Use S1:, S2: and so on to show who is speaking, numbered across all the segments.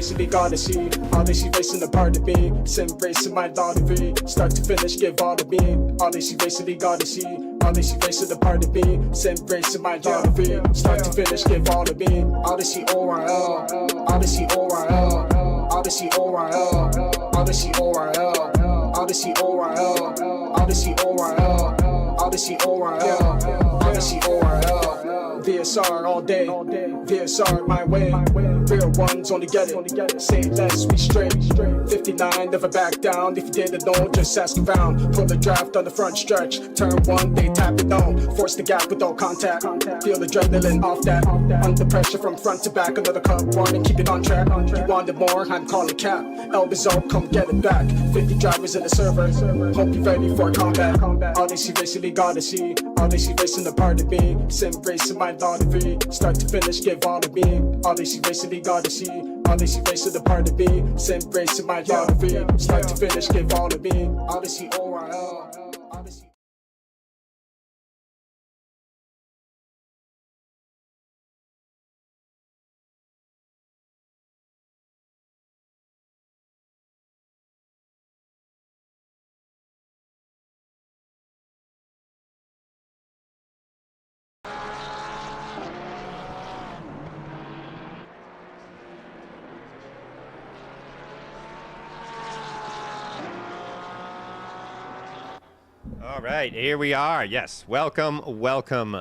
S1: basically gotta see. All they see racing a part of me. Sim racing my daughter V. Start to finish, give all to me. All they see basically gotta see. All they see racing a part of me. Sim racing my daughter V. Start to finish, give all to me. All they see ORL. All they see ORL. All they see ORL. All they see ORL. All they see ORL. All they see ORL. All they see ORL. All they see ORL. VSR all day, VSR my way. Real ones only get it. Say less, we straight. 59, never back down. If you didn't know, just ask around. Pull the draft on the front stretch. Turn one, they tap it down. Force the gap with no contact. Feel the adrenaline off that. Under pressure from front to back. Another cup, one and keep it on track. You wanted more, I'm calling cap. Elvis up, come get it back. 50 drivers in the server. Hope you're ready for combat. All they see basically gotta see. All they see racing the part of me. Sim racing my daughter V. Start to finish, give all to me. All they see basically gotta see. All they see racing the part of me. Sim racing my daughter V. Start to finish, give all to me. All they see ORL. All they see.
S2: All right, here we are. Yes, welcome,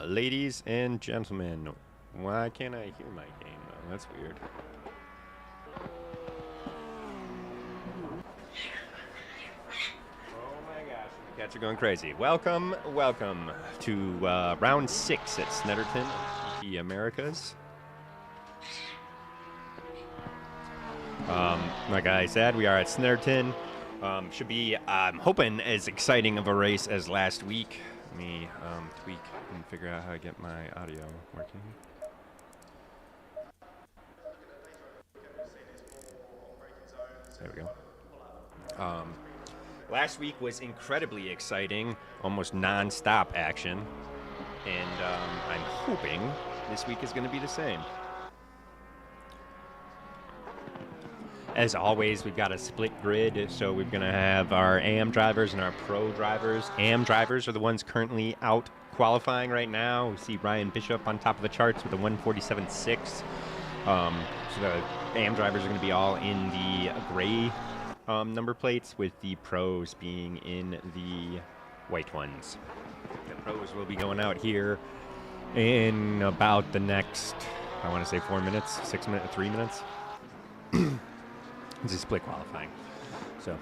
S2: ladies and gentlemen. Why can't I hear my game, though? That's weird. Oh my gosh, the cats are going crazy. Welcome to round 6 at Snetterton, the Americas. Like I said, we are at Snetterton. Should be, I'm hoping, as exciting of a race as last week. Let me tweak and figure out how to get my audio working. There we go. Last week was incredibly exciting, almost non-stop action, and I'm hoping this week is going to be the same. As always, we've got a split grid, so we're going to have our AM drivers and our pro drivers. AM drivers are the ones currently out qualifying right now. We see Ryan Bishop on top of the charts with a 147.6. So the AM drivers are going to be all in the gray number plates, with the pros being in the white ones. The pros will be going out here in about the next, I want to say 4 minutes, 6 minutes, 3 minutes. It's a split qualifying, so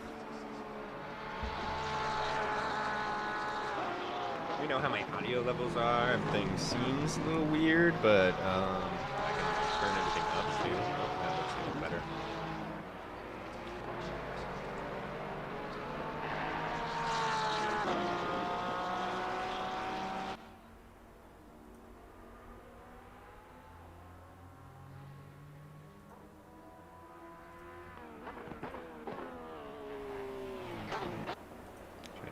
S2: we know how my audio levels are. Everything seems a little weird, but I can turn everything up too. Oh, that looks a little better.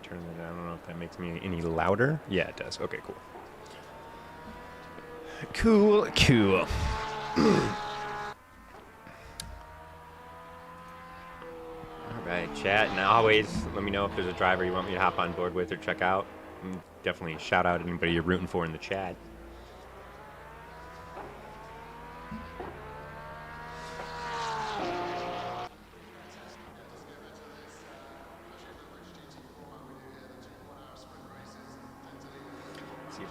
S2: Turn that down. I don't know if that makes me any louder. Yeah, it does. Okay, cool. Cool. All right, chat, and always let me know if there's a driver you want me to hop on board with or check out. Definitely shout out anybody you're rooting for in the chat.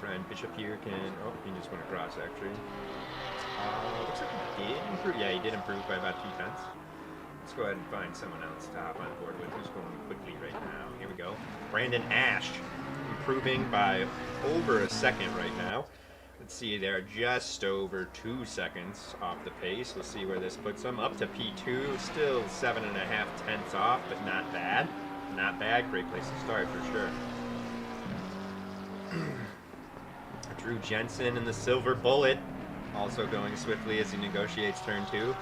S2: Ryan Bishop here can, oh, he just went across actually. Looks like he did improve. Yeah, he did improve by about 2 tenths. Let's go ahead and find someone else to hop on board with who's going quickly right now. Here we go. Brandon Ash, improving by over a second right now. Let's see, they're just over 2 seconds off the pace. We'll see where this puts them. Up to P2, still 7.5 tenths off, but not bad. Not bad. Great place to start for sure. Drew Jensen in the Silver Bullet, also going swiftly as he negotiates turn 2.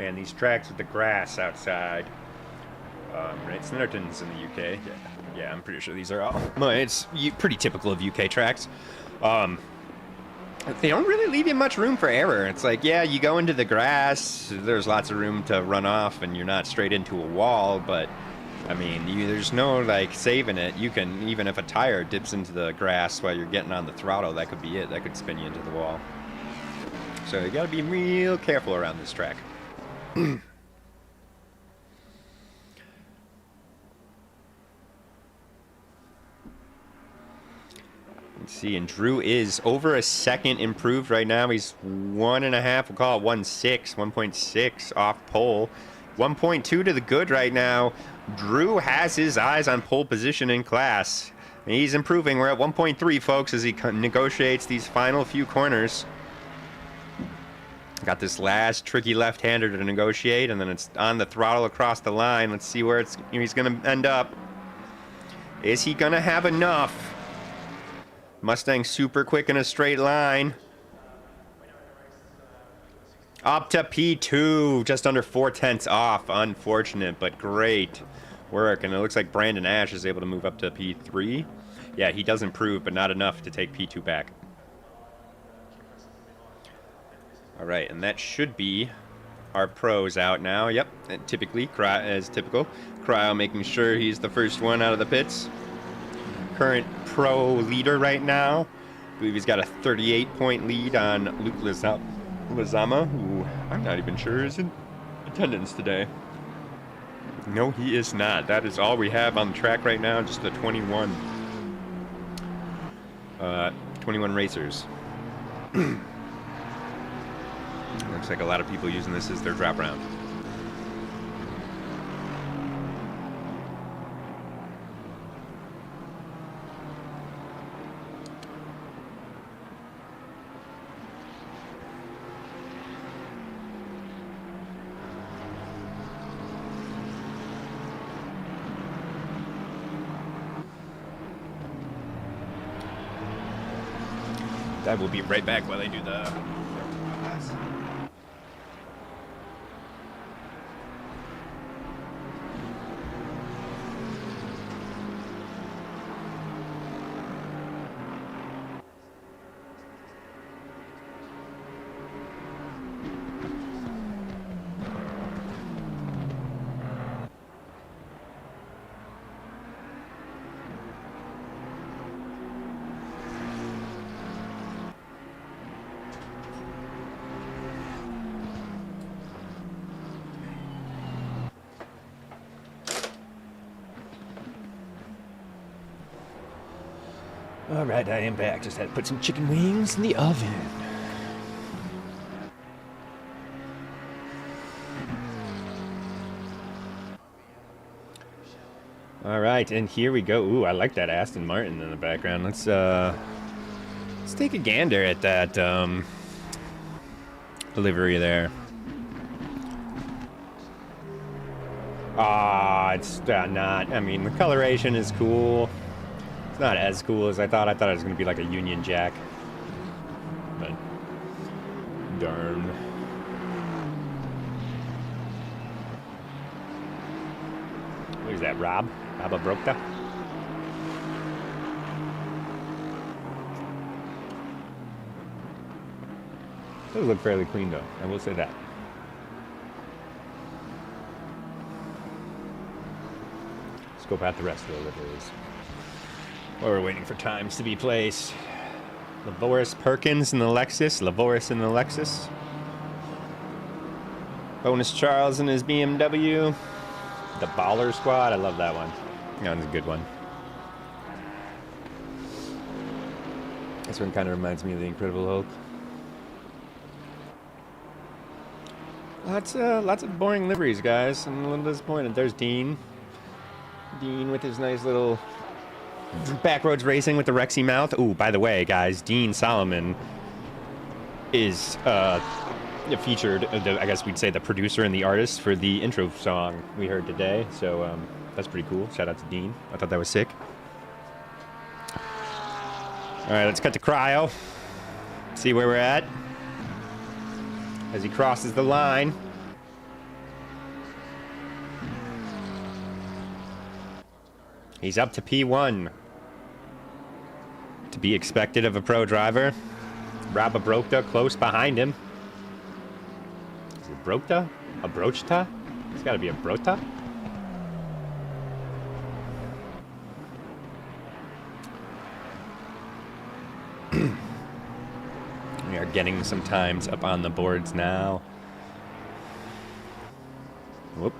S2: Man, these tracks with the grass outside. Right, Snetterton's in the UK. Yeah, I'm pretty sure these are all. Well, it's pretty typical of UK tracks. They don't really leave you much room for error. It's like, yeah, you go into the grass, there's lots of room to run off, and you're not straight into a wall, but, I mean, there's no, like, saving it. You can, even if a tire dips into the grass while you're getting on the throttle, that could be it. That could spin you into the wall. So you gotta be real careful around this track. Let's see, and Drew is over a second improved right now. He's 1.5, we'll call it 1.6 off pole. 1.2 to the good right now. Drew has his eyes on pole position in class. And he's improving. We're at 1.3, folks, as he negotiates these final few corners. Got this last tricky left-hander to negotiate, and then it's on the throttle across the line. Let's see where he's going to end up. Is he going to have enough? Mustang super quick in a straight line. Up to P2, just under 0.4 off. Unfortunate, but great work. And it looks like Brandon Ash is able to move up to P3. Yeah, he does improve, but not enough to take P2 back. All right, and that should be our pros out now. Yep, and typically, as typical, Cryo making sure he's the first one out of the pits. Current pro leader right now. I believe he's got a 38-point lead on Luke Lizama, who I'm not even sure is in attendance today. No, he is not. That is all we have on the track right now, just the 21 racers. Looks like a lot of people using this as their drop round. I will be right back while they do the... All right, I am back. Just had to put some chicken wings in the oven. All right, and here we go. Ooh, I like that Aston Martin in the background. Let's take a gander at that delivery there. Ah, it's not. I mean, the coloration is cool. Not as cool as I thought. I thought it was going to be like a Union Jack. But, darn. What is that, Rob? Rob Abrokta? Does look fairly clean, though. I will say that. Scope out the rest of the liveries. While we're waiting for times to be placed. Lavoris Perkins in the Lexus. Lavoris in the Lexus. Bonus Charles in his BMW. The Baller Squad. I love that one. That one's a good one. This one kind of reminds me of the Incredible Hulk. Lots of boring liveries, guys. I'm a little disappointed. There's Dean. Dean with his nice little backroads racing with the Rexy mouth. Ooh, by the way, guys, Dean Solomon is featured, I guess we'd say the producer and the artist for the intro song we heard today. So that's pretty cool. Shout out to Dean. I thought that was sick. All right, let's cut to Cryo. See where we're at as he crosses the line. He's up to P1. To be expected of a pro driver. Rob Abrokta close behind him. Is it Brokta? Abrochta? It's got to be a Brota. We are getting some times up on the boards now. Whoop.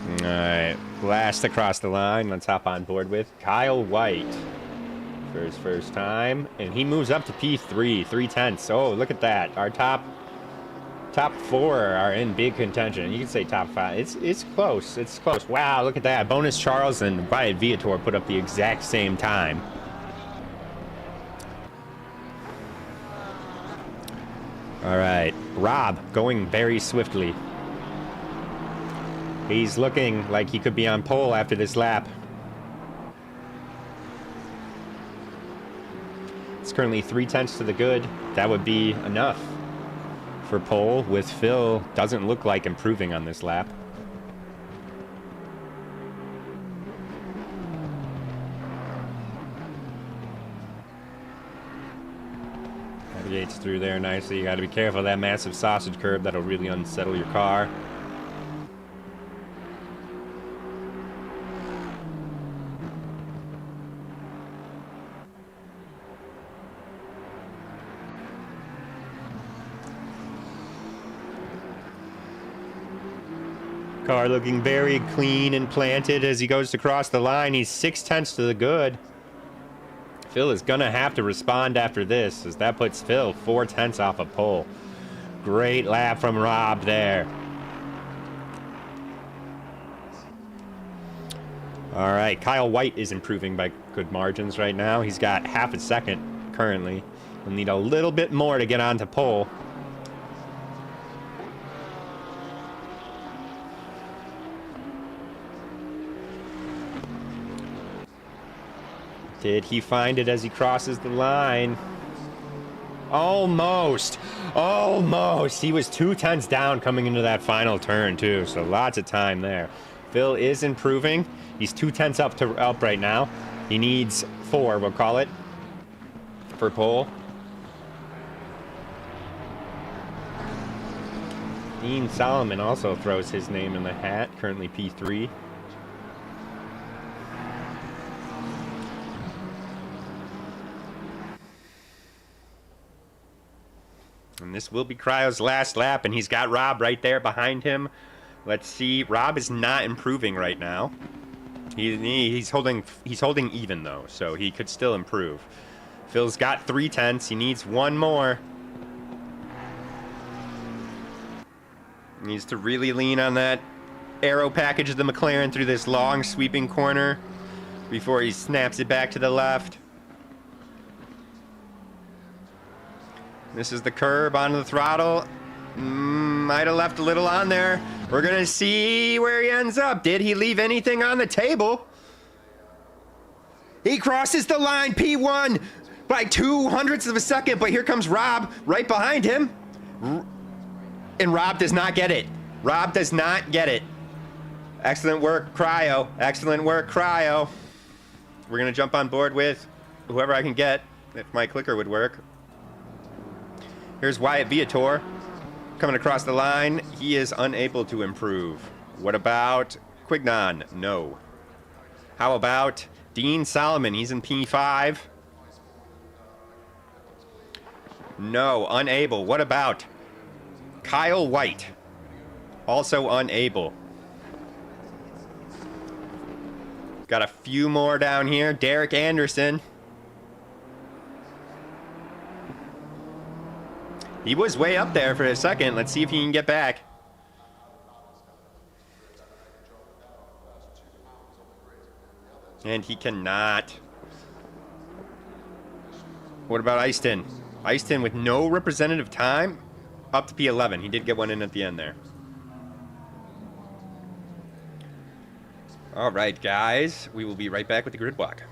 S2: All right, last across the line. Let's hop on board with Kyle White for his first time, and he moves up to P3, 3/10. Oh, look at that! Our top four are in big contention. You can say top five. It's close. It's close. Wow, look at that! Bonus Charles and Wyatt Viator put up the exact same time. All right, Rob going very swiftly. He's looking like he could be on pole after this lap. It's currently 3/10 to the good. That would be enough for pole, with Phil doesn't look like improving on this lap. Navigates through there nicely. You got to be careful of that massive sausage curb. That'll really unsettle your car. Car looking very clean and planted as he goes to cross the line. He's 6/10 to the good. Phil is gonna have to respond after this, as that puts Phil 4/10 off of pole. Great lap from Rob there. All right, Kyle White is improving by good margins right now. He's got half a second currently. He'll need a little bit more to get onto pole. Did he find it as he crosses the line? Almost. Almost. He was 2/10 down coming into that final turn, too. So lots of time there. Phil is improving. He's 2/10 up right now. He needs 4, we'll call it, for pole. Dean Solomon also throws his name in the hat, currently P3. And this will be Cryo's last lap, and he's got Rob right there behind him. Let's see. Rob is not improving right now. He's holding even though, so he could still improve. Phil's got 3/10. He needs one more. Needs to really lean on that aero package of the McLaren through this long sweeping corner before he snaps it back to the left. This is the curb onto the throttle. Might have left a little on there. We're going to see where he ends up. Did he leave anything on the table? He crosses the line, P1, by 0.02 of a second, but here comes Rob right behind him. And Rob does not get it. Rob does not get it. Excellent work, Cryo. Excellent work, Cryo. We're going to jump on board with whoever I can get, if my clicker would work. Here's Wyatt Viator coming across the line. He is unable to improve. What about Quignon? No. How about Dean Solomon? He's in P5. No, unable. What about Kyle White? Also unable. Got a few more down here. Derek Anderson. He was way up there for a second. Let's see if he can get back. And he cannot. What about Easton? Easton with no representative time, up to P11. He did get one in at the end there. All right, guys. We will be right back with the grid block.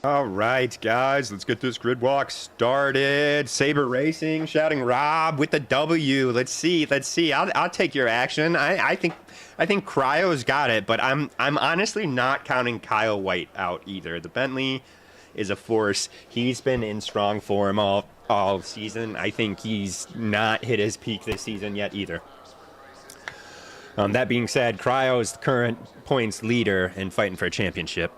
S2: All right, guys, let's get this grid walk started. Saber Racing shouting Rob with the W. Let's see. I'll take your action. I think Cryo's got it, but I'm honestly not counting Kyle White out either. The Bentley is a force. He's been in strong form all season. I think he's not hit his peak this season yet either. That being said, Cryo is the current points leader and fighting for a championship.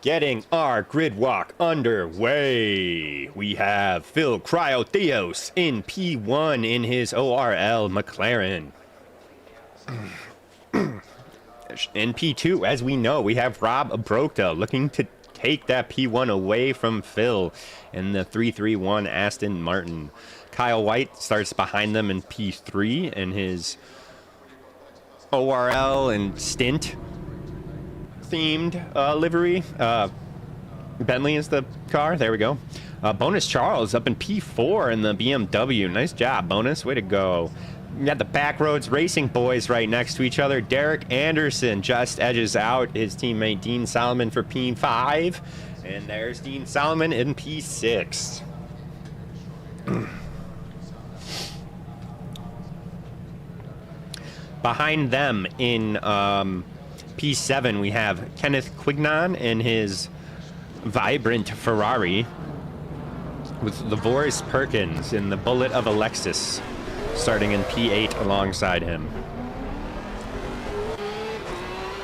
S2: Getting our grid walk underway, we have Phil Cryo Theos in P1 in his ORL McLaren. In P2, as we know, we have Rob Abrokta looking to take that P1 away from Phil in the 331 Aston Martin. Kyle White starts behind them in P3 in his ORL and stint themed livery. Bentley is the car. There we go. Bonus Charles up in P4 in the BMW. Nice job, Bonus. Way to go. We got the Backroads Racing boys right next to each other. Derek Anderson just edges out his teammate Dean Solomon for P5. And there's Dean Solomon in P6. Behind them in P7, we have Kenneth Quignon in his vibrant Ferrari with Lavoris Perkins in the Bullet of Alexis starting in P8 alongside him.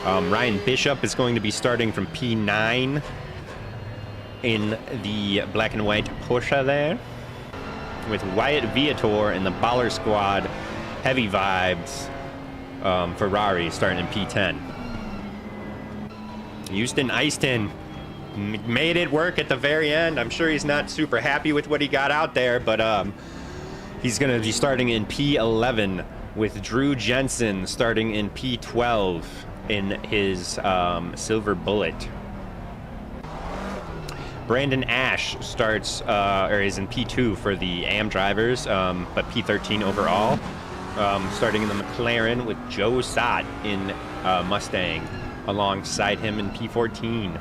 S2: Ryan Bishop is going to be starting from P9 in the black and white Porsche there, with Wyatt Viator in the Baller Squad Heavy Vibes Ferrari starting in P10. Houston Easton made it work at the very end. I'm sure he's not super happy with what he got out there, but he's going to be starting in P11 with Drew Jensen starting in P12 in his Silver Bullet. Brandon Ash starts, or is in P2 for the AM drivers, but P13 overall, starting in the McLaren with Joe Sott in Mustang alongside him in P14.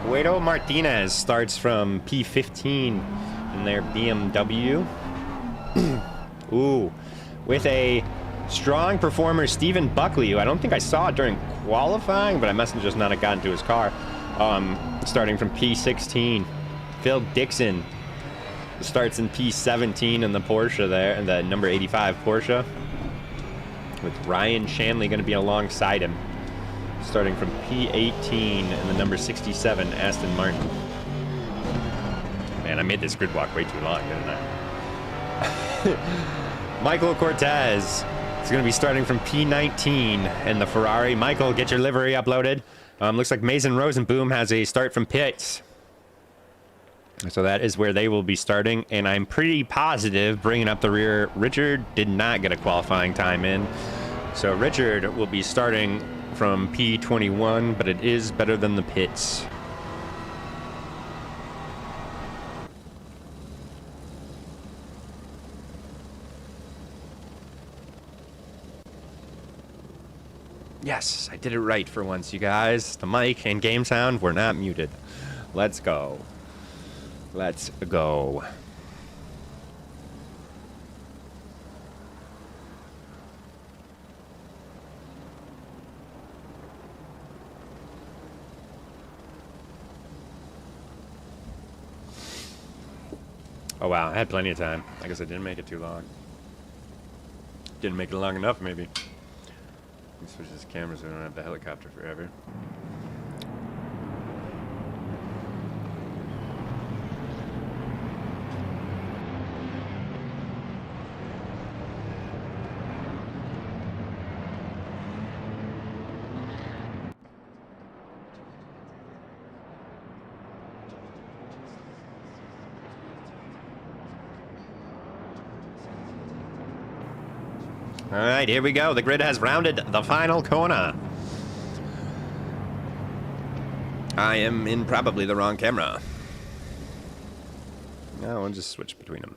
S2: Guido Martinez starts from P15 in their BMW. Ooh, with a strong performer, Stephen Buckley, who I don't think I saw during qualifying, but I must have just not have gotten to his car, starting from P16. Phil Dixon starts in P17 in the Porsche there, in the number 85 Porsche, with Ryan Shanley going to be alongside him, starting from P18 in the number 67 Aston Martin. Man, I made this grid walk way too long, didn't I? Michael Cortez is going to be starting from P19 in the Ferrari. Michael, get your livery uploaded. Looks like Mason Rosenboom has a start from pits. So that is where they will be starting, and I'm pretty positive, bringing up the rear, Richard did not get a qualifying time in. So Richard will be starting from P21, but it is better than the pits. Yes, I did it right for once, you guys. The mic and game sound were not muted. Let's go. Let's go. Oh wow, I had plenty of time. I guess I didn't make it too long. Didn't make it long enough, maybe. Let me switch this camera so I don't have the helicopter forever. All right, here we go. The grid has rounded the final corner. I am in probably the wrong camera. No, I'll just switch between them.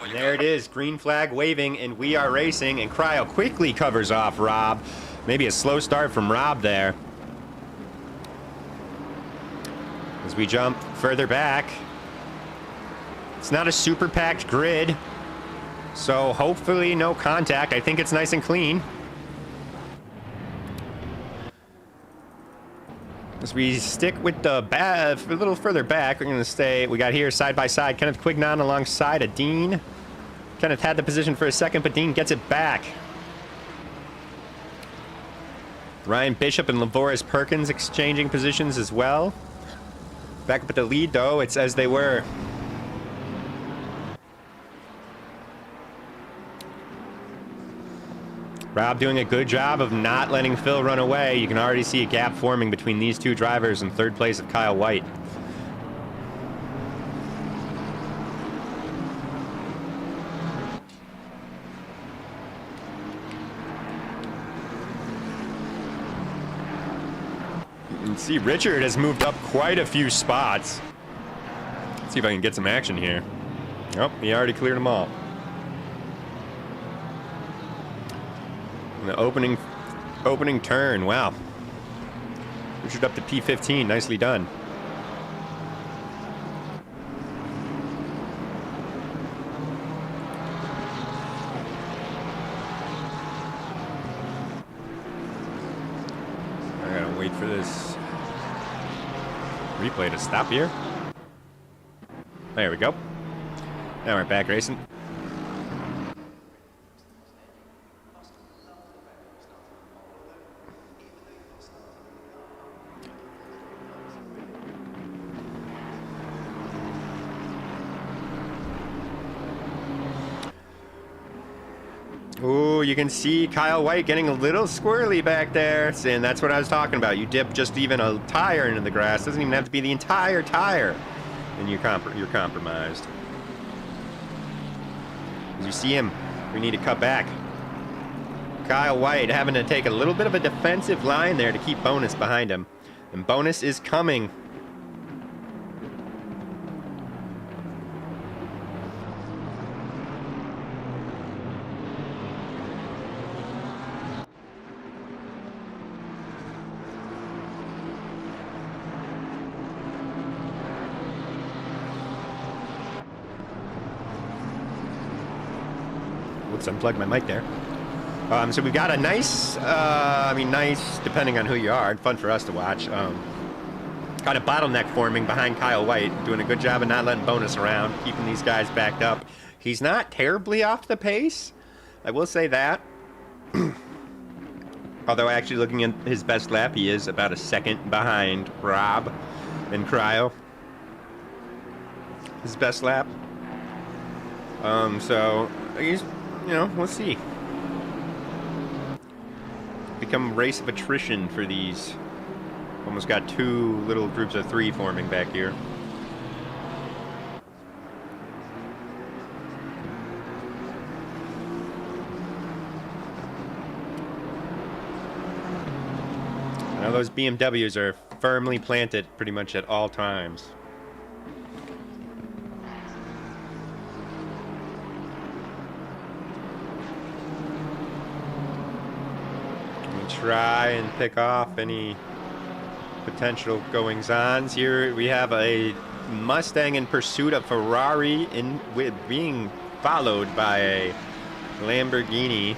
S2: And there it is, green flag waving, and we are racing, and Cryo quickly covers off Rob. Maybe a slow start from Rob there. As we jump further back. It's not a super packed grid, so hopefully no contact. I think it's nice and clean. As we stick with the a little further back, we're going to stay. We got here side by side, Kenneth Quignon alongside of Dean. Kenneth had the position for a second, but Dean gets it back. Ryan Bishop and Lavoris Perkins exchanging positions as well. Back up at the lead, though, it's as they were. Rob doing a good job of not letting Phil run away. You can already see a gap forming between these two drivers in third place of Kyle White. You can see Richard has moved up quite a few spots. Let's see if I can get some action here. Oh, he already cleared them all. The opening turn, wow. Richard up to P15, nicely done. I gotta wait for this replay to stop here. There we go. Now we're back racing. Ooh, you can see Kyle White getting a little squirrely back there. And that's what I was talking about. You dip just even a tire into the grass. Doesn't even have to be the entire tire. And you're compromised. As you see him, we need to cut back. Kyle White having to take a little bit of a defensive line there to keep Bonus behind him. And Bonus is coming. Unplug my mic there. So we've got a nice, nice, depending on who you are, and fun for us to watch. Got a bottleneck forming behind Kyle White, doing a good job of not letting Bonus around, keeping these guys backed up. He's not terribly off the pace, I will say that. Although actually looking at his best lap, he is about a second behind Rob and Cryo. His best lap. So he's, we'll see. Become a race of attrition for these. Almost got two little groups of three forming back here. Now those BMWs are firmly planted pretty much at all times. Try and pick off any potential goings-ons. Here we have a Mustang in pursuit of Ferrari, with being followed by a Lamborghini.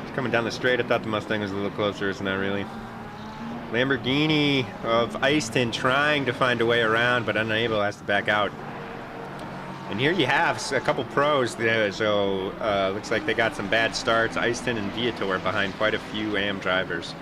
S2: It's coming down the straight. I thought the Mustang was a little closer. It's not really. Lamborghini of Eiston trying to find a way around, but unable, has to back out. And here you have a couple pros there, so looks like they got some bad starts. Eiston and Viator behind quite a few AM drivers.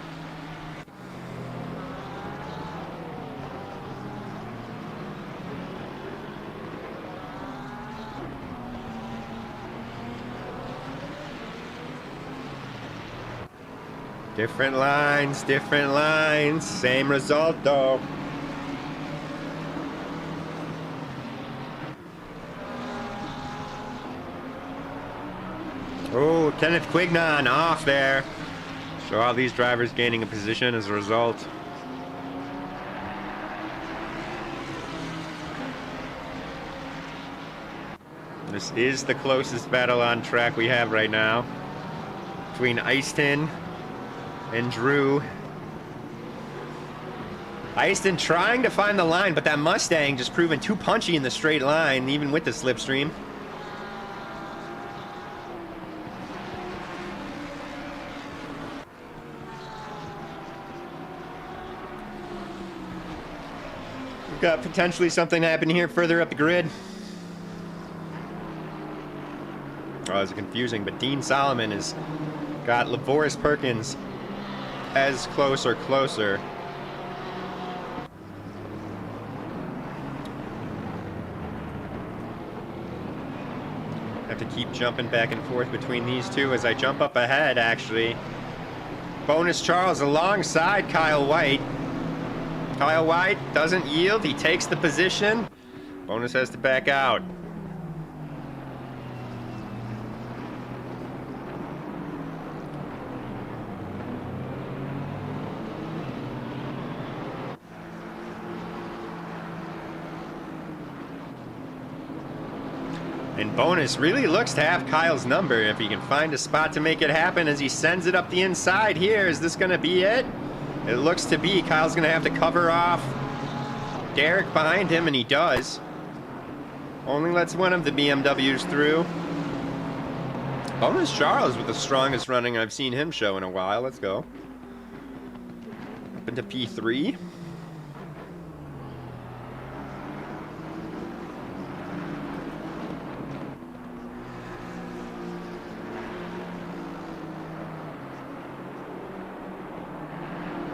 S2: Different lines, same result though. Oh, Kenneth Quignon off there. So all these drivers gaining a position as a result. This is the closest battle on track we have right now between Easton and Drew. Easton trying to find the line, but that Mustang just proving too punchy in the straight line, even with the slipstream. We've got potentially something happening here further up the grid. Oh, it's confusing, but Dean Solomon has got LaVoris Perkins as closer. Have to keep jumping back and forth between these two as I jump up ahead, actually. Bonus Charles alongside Kyle White. Kyle White doesn't yield. He takes the position. Bonus has to back out. And Bonus really looks to have Kyle's number if he can find a spot to make it happen as he sends it up the inside here. Is this going to be it? It looks to be. Kyle's going to have to cover off Derek behind him, and he does. Only lets one of the BMWs through. Bonus Charles with the strongest running I've seen him show in a while. Let's go. Up into P3.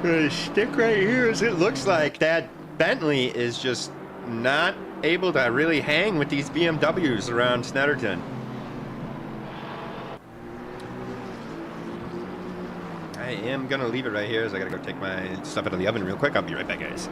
S2: The stick right here is it looks like that Bentley is just not able to really hang with these BMWs around Snetterton. I am gonna leave it right here as I gotta go take my stuff out of the oven real quick. I'll be right back, guys.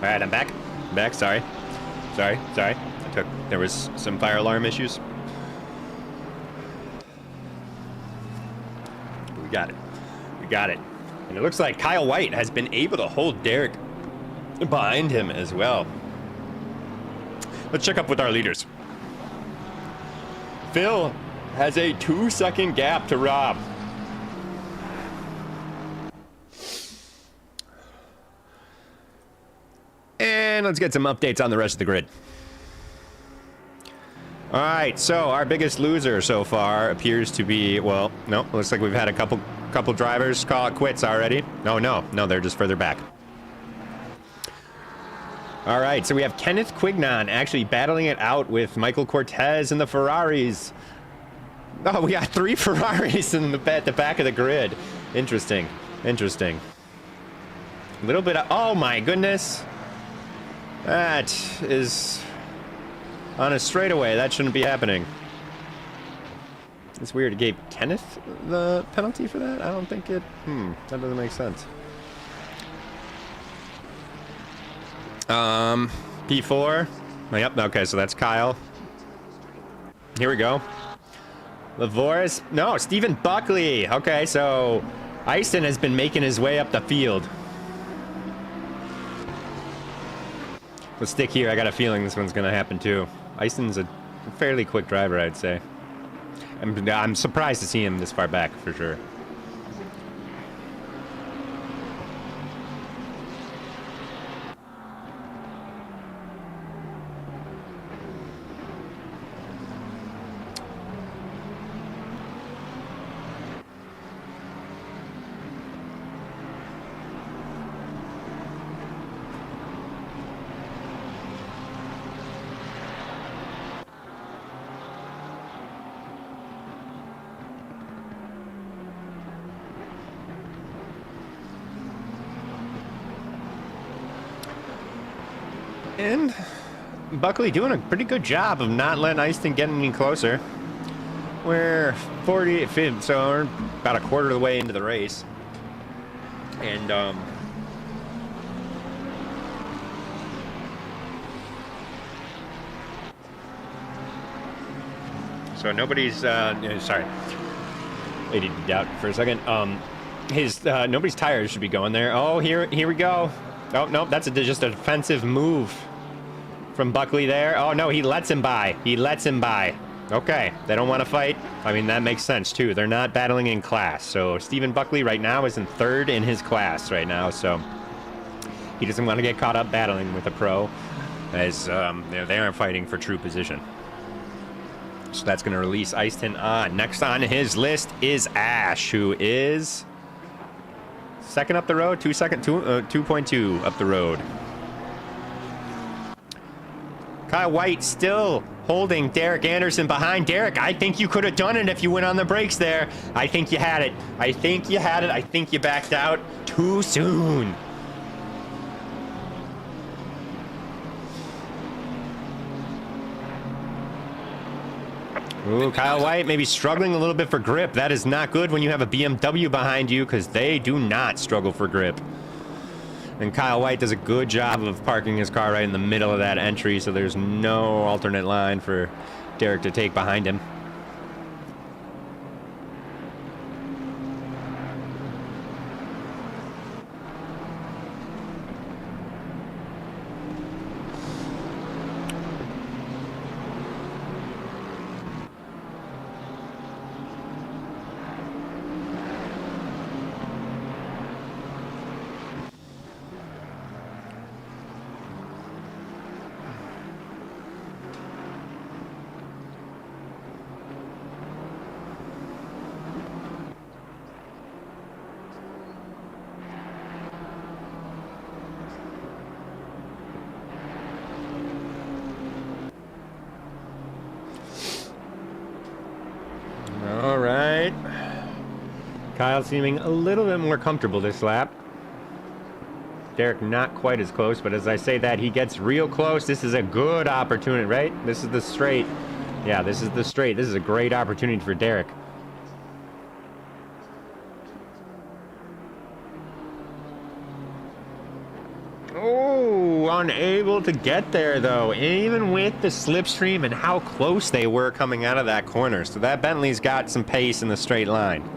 S2: right, I'm back. I'm back. Sorry. There was some fire alarm issues. We got it. And it looks like Kyle White has been able to hold Derek behind him as well. Let's check up with our leaders. Phil has a 2-second gap to Rob. And let's get some updates on the rest of the grid. All right, so our biggest loser so far appears to be, well, no, looks like we've had a couple drivers call it quits already. No, they're just further back. All right, so we have Kenneth Quignon actually battling it out with Michael Cortez and the Ferraris. Oh, we got 3 Ferraris in the back of the grid. Interesting. A little bit of, oh my goodness. That is on a straightaway. That shouldn't be happening. It's weird. It gave Kenneth the penalty for that? I don't think it... that doesn't make sense. P4. Yep, okay, so that's Kyle. Here we go. Lavoris. No, Stephen Buckley. Okay, so Eiston has been making his way up the field. We'll stick here. I got a feeling this one's going to happen too. Eiston's a fairly quick driver, I'd say. I'm surprised to see him this far back, for sure. And Buckley doing a pretty good job of not letting Eiston get any closer. We're 45, so we're about a quarter of the way into the race. And, so nobody's, sorry. ADD out for a second. Nobody's tires should be going there. Oh, here we go. Oh, no, that's just a defensive move from Buckley there. Oh, no, he lets him by. Okay, they don't want to fight. I mean, that makes sense, too. They're not battling in class. So Stephen Buckley right now is in 3rd in his class right now. So he doesn't want to get caught up battling with a pro, as they aren't fighting for true position. So that's going to release Eiston on. Next on his list is Ash, who is... 2nd up the road, 2.2 up the road. Kyle White still holding Derek Anderson behind. Derek, I think you could have done it if you went on the brakes there. I think you had it. I think you backed out too soon. Ooh, Kyle White maybe struggling a little bit for grip. That is not good when you have a BMW behind you, because they do not struggle for grip. And Kyle White does a good job of parking his car right in the middle of that entry, so there's no alternate line for Derek to take behind him. All right. Kyle seeming a little bit more comfortable this lap. Derek not quite as close, but as I say that, he gets real close. This is a good opportunity, right? This is the straight. Yeah, this is the straight. This is a great opportunity for Derek. Oh, unable to get there, though, even with the slipstream and how close they were coming out of that corner. So that Bentley's got some pace in the straight line.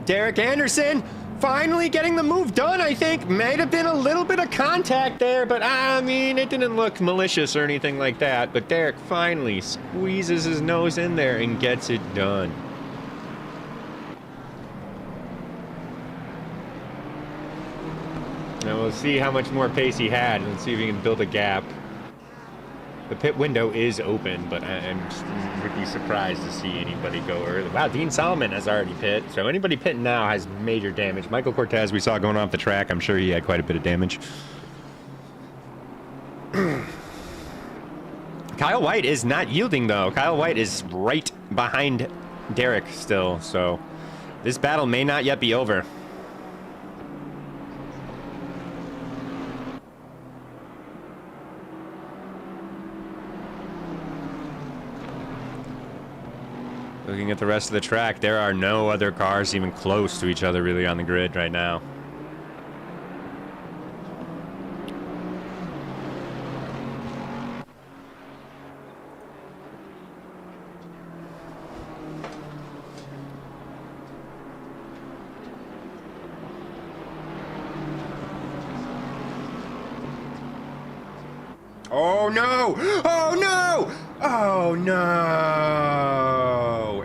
S2: Derek Anderson finally getting the move done, I think. Might have been a little bit of contact there, but I mean, it didn't look malicious or anything like that. But Derek finally squeezes his nose in there and gets it done. Now we'll see how much more pace he had and see if he can build a gap. The pit window is open, but would be surprised to see anybody go early. Wow, Dean Solomon has already pit, so anybody pitting now has major damage. Michael Cortez, we saw going off the track. I'm sure he had quite a bit of damage. Kyle White is not yielding, though. Kyle White is right behind Derek still, so this battle may not yet be over. Looking at the rest of the track, there are no other cars even close to each other really on the grid right now. Oh no! Oh no! Oh no!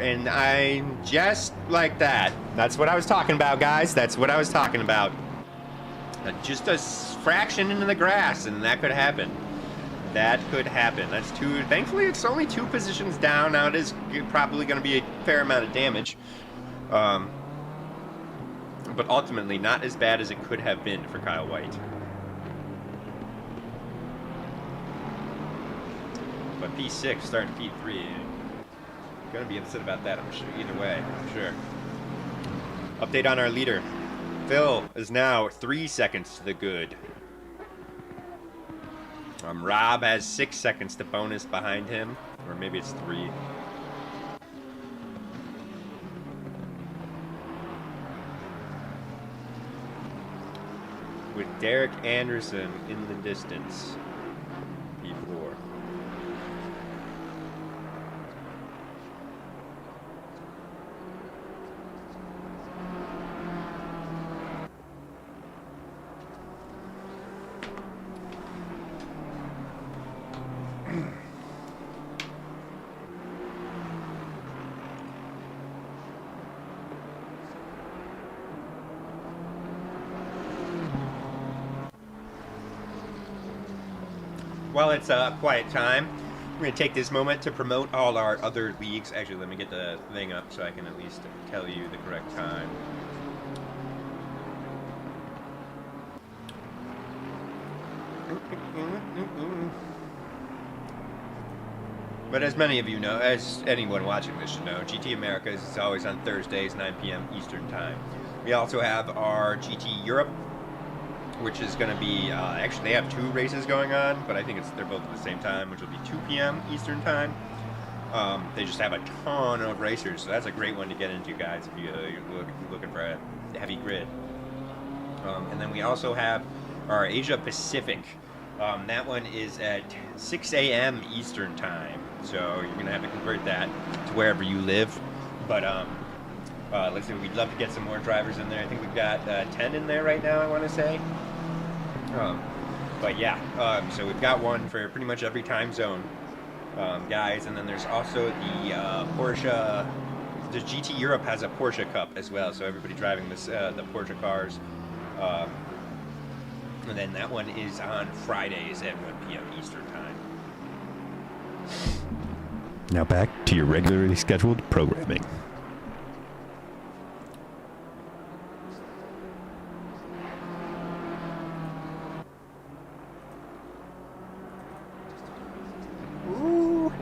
S2: And I'm just like that. That's what I was talking about, guys. That's what I was talking about. Just a fraction into the grass, and that could happen. That could happen. That's two. Thankfully, it's only 2 positions down. Now it is probably going to be a fair amount of damage. But ultimately, not as bad as it could have been for Kyle White. But P6 starting P3. Gonna be upset about that, I'm sure. Either way, I'm sure. Update on our leader. Phil is now 3 seconds to the good. Rob has 6 seconds to bonus behind him. Or maybe it's 3. With Derek Anderson in the distance. P4. Well, it's a quiet time. We're going to take this moment to promote all our other leagues. Actually, let me get the thing up so I can at least tell you the correct time. But as many of you know, as anyone watching this should know, GT Americas is always on Thursdays, 9 p.m. Eastern Time. We also have our GT Europe, which is going to be, actually they have 2 races going on, but I think they're both at the same time, which will be 2 p.m. Eastern Time. They just have a ton of racers, so that's a great one to get into, guys, if you're looking for a heavy grid. And then we also have our Asia Pacific. That one is at 6 a.m. Eastern Time, so you're going to have to convert that to wherever you live. But let's see, we'd love to get some more drivers in there. I think we've got 10 in there right now, I want to say. But yeah, so we've got one for pretty much every time zone, guys. And then there's also the Porsche. The GT Europe has a Porsche Cup as well, so everybody driving this the Porsche cars. And then that one is on Fridays at 1 p.m. Eastern Time.
S3: Now back to your regularly scheduled programming.
S2: Ooh,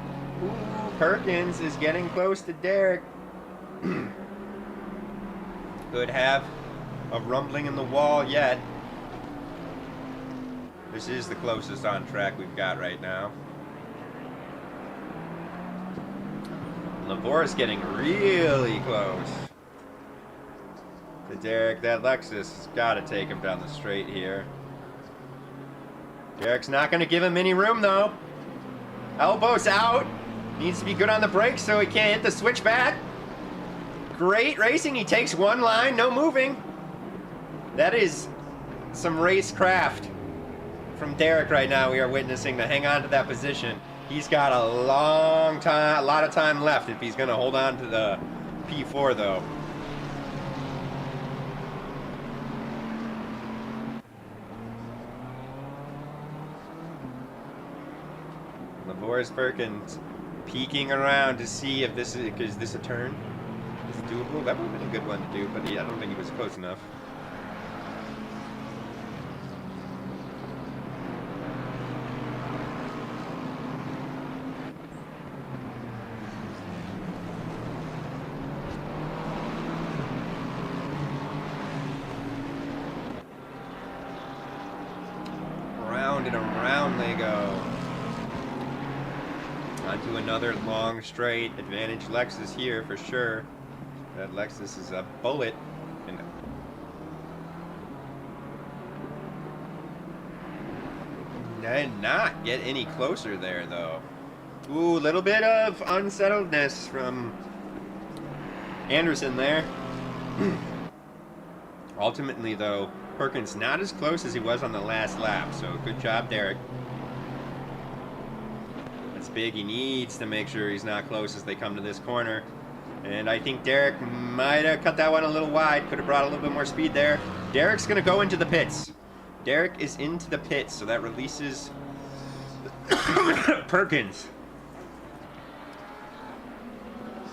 S2: Perkins is getting close to Derek. Could have a rumbling in the wall yet. This is the closest on track we've got right now. Lavor's getting really close to Derek. That Lexus has got to take him down the straight here. Derek's not going to give him any room, though. Elbows out. Needs to be good on the brakes so he can't hit the switchback. Great racing. He takes one line, no moving. That is some racecraft from Derek right now we are witnessing to hang on to that position. He's got a lot of time left if he's going to hold on to the P4, though. Lavor's Perkins peeking around to see if this is this a turn? Is it doable? That would have been a good one to do, but yeah, I don't think he was close enough. Round and around they go. Onto another long straight. Advantage Lexus here for sure. That Lexus is a bullet. And did not get any closer there though. Ooh, a little bit of unsettledness from Anderson there. Ultimately though, Perkins not as close as he was on the last lap, so good job, Derek. That's big. He needs to make sure he's not close as they come to this corner. And I think Derek might have cut that one a little wide. Could have brought a little bit more speed there. Derek's going to go into the pits. Derek is into the pits, so that releases Perkins.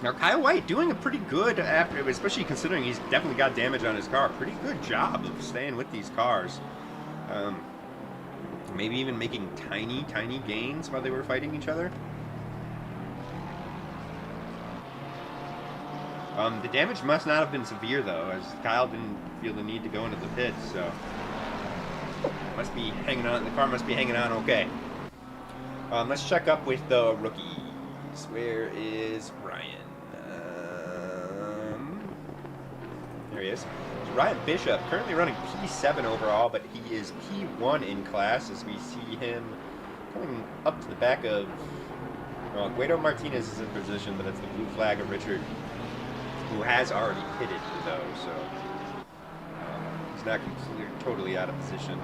S2: Now, Kyle White doing a pretty good, after, especially considering he's definitely got damage on his car, pretty good job of staying with these cars. Maybe even making tiny gains while they were fighting each other. The damage must not have been severe, though, as Kyle didn't feel the need to go into the pits, so must be hanging on. The car must be hanging on okay. Let's check up with the rookies. Where is Ryan? There he is. It's Ryan Bishop, currently running P7 overall, but he is P1 in class as we see him coming up to the back of... Well, Guido Martinez is in position, but it's the blue flag of Richard, who has already pitted, though, so he's not completely, totally out of position.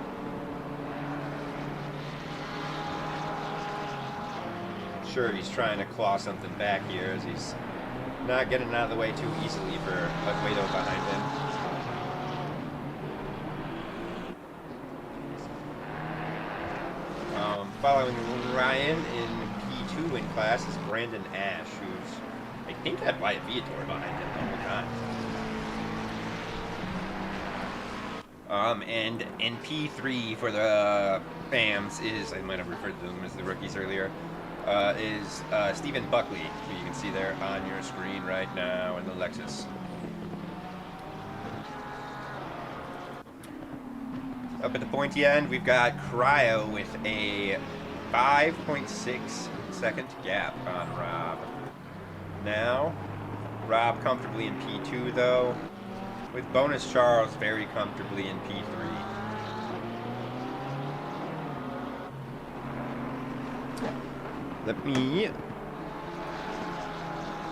S2: Sure, he's trying to claw something back here as he's not getting out of the way too easily for Guido behind him. Following Ryan in P2 in class is Brandon Ash, who's, I think, had Wyatt Viator behind him the whole time. And in P3 for the FAMs is, I might have referred to them as the rookies earlier, is Stephen Buckley, who you can see there on your screen right now in the Lexus. Up at the pointy end, we've got Cryo with a 5.6 second gap on Rob. Now, Rob comfortably in P2 though, with Bonus Charles very comfortably in P3. Let me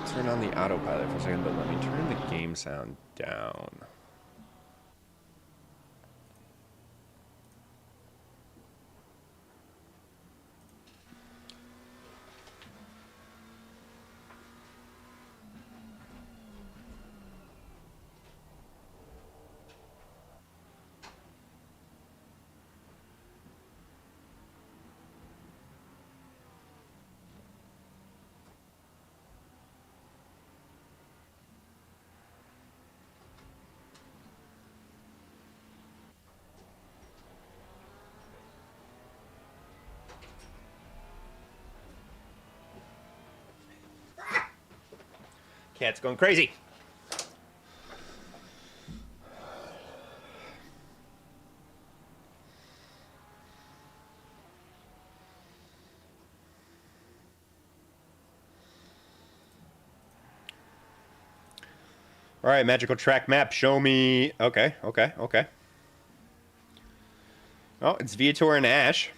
S2: turn on the autopilot for a second, but let me turn the game sound down. Cat's going crazy. All right, magical track map. Show me. Okay. Oh, it's Viator and Ash.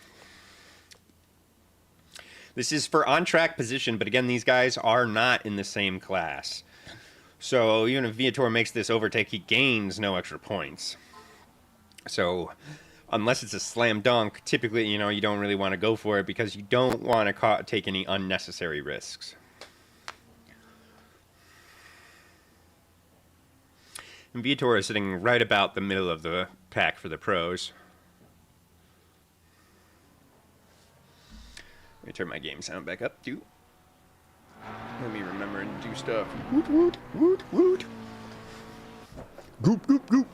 S2: This is for on-track position, but again, these guys are not in the same class. So even if Viator makes this overtake, he gains no extra points. So unless it's a slam dunk, typically, you know, you don't really want to go for it because you don't want to take any unnecessary risks. And Viator is sitting right about the middle of the pack for the pros. Let me turn my game sound back up, too. Let me remember and do stuff. Woot, woot, woot, woot. Goop, goop, goop.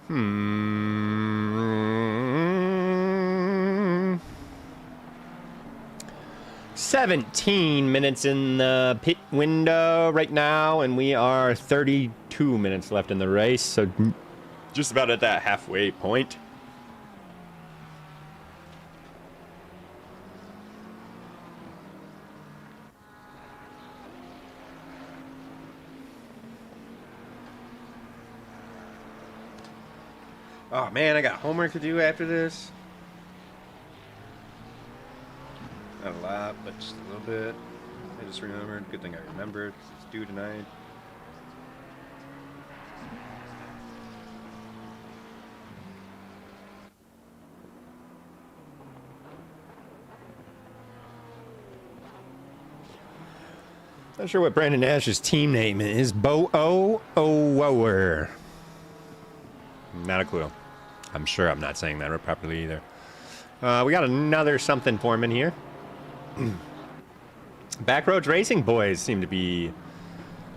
S2: Hmm. 17 minutes in the pit window right now, and we are 32 minutes left in the race, so just about at that halfway point. Oh man, I got homework to do after this. Not a lot, but just a little bit. I just remembered. Good thing I remembered. It's due tonight. Not sure what Brandon Nash's team name is. Bo-O-O-Woer. Not a clue. I'm sure I'm not saying that properly either. We got another something foreman here. Backroads Racing boys seem to be...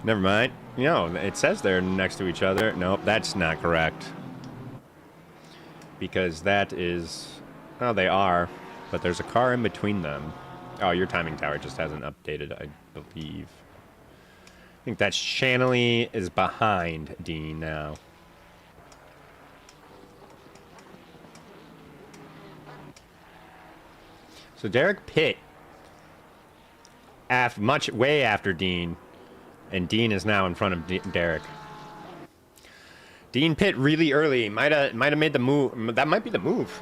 S2: Never mind. You know, it says they're next to each other. Nope, that's not correct. Because that is... Oh, they are. But there's a car in between them. Oh, your timing tower just hasn't updated, I believe. I think that Shanley is behind Dean now. So Derek Pitt, way after Dean, and Dean is now in front of Derek. Dean Pitt really early, might have made the move. That might be the move.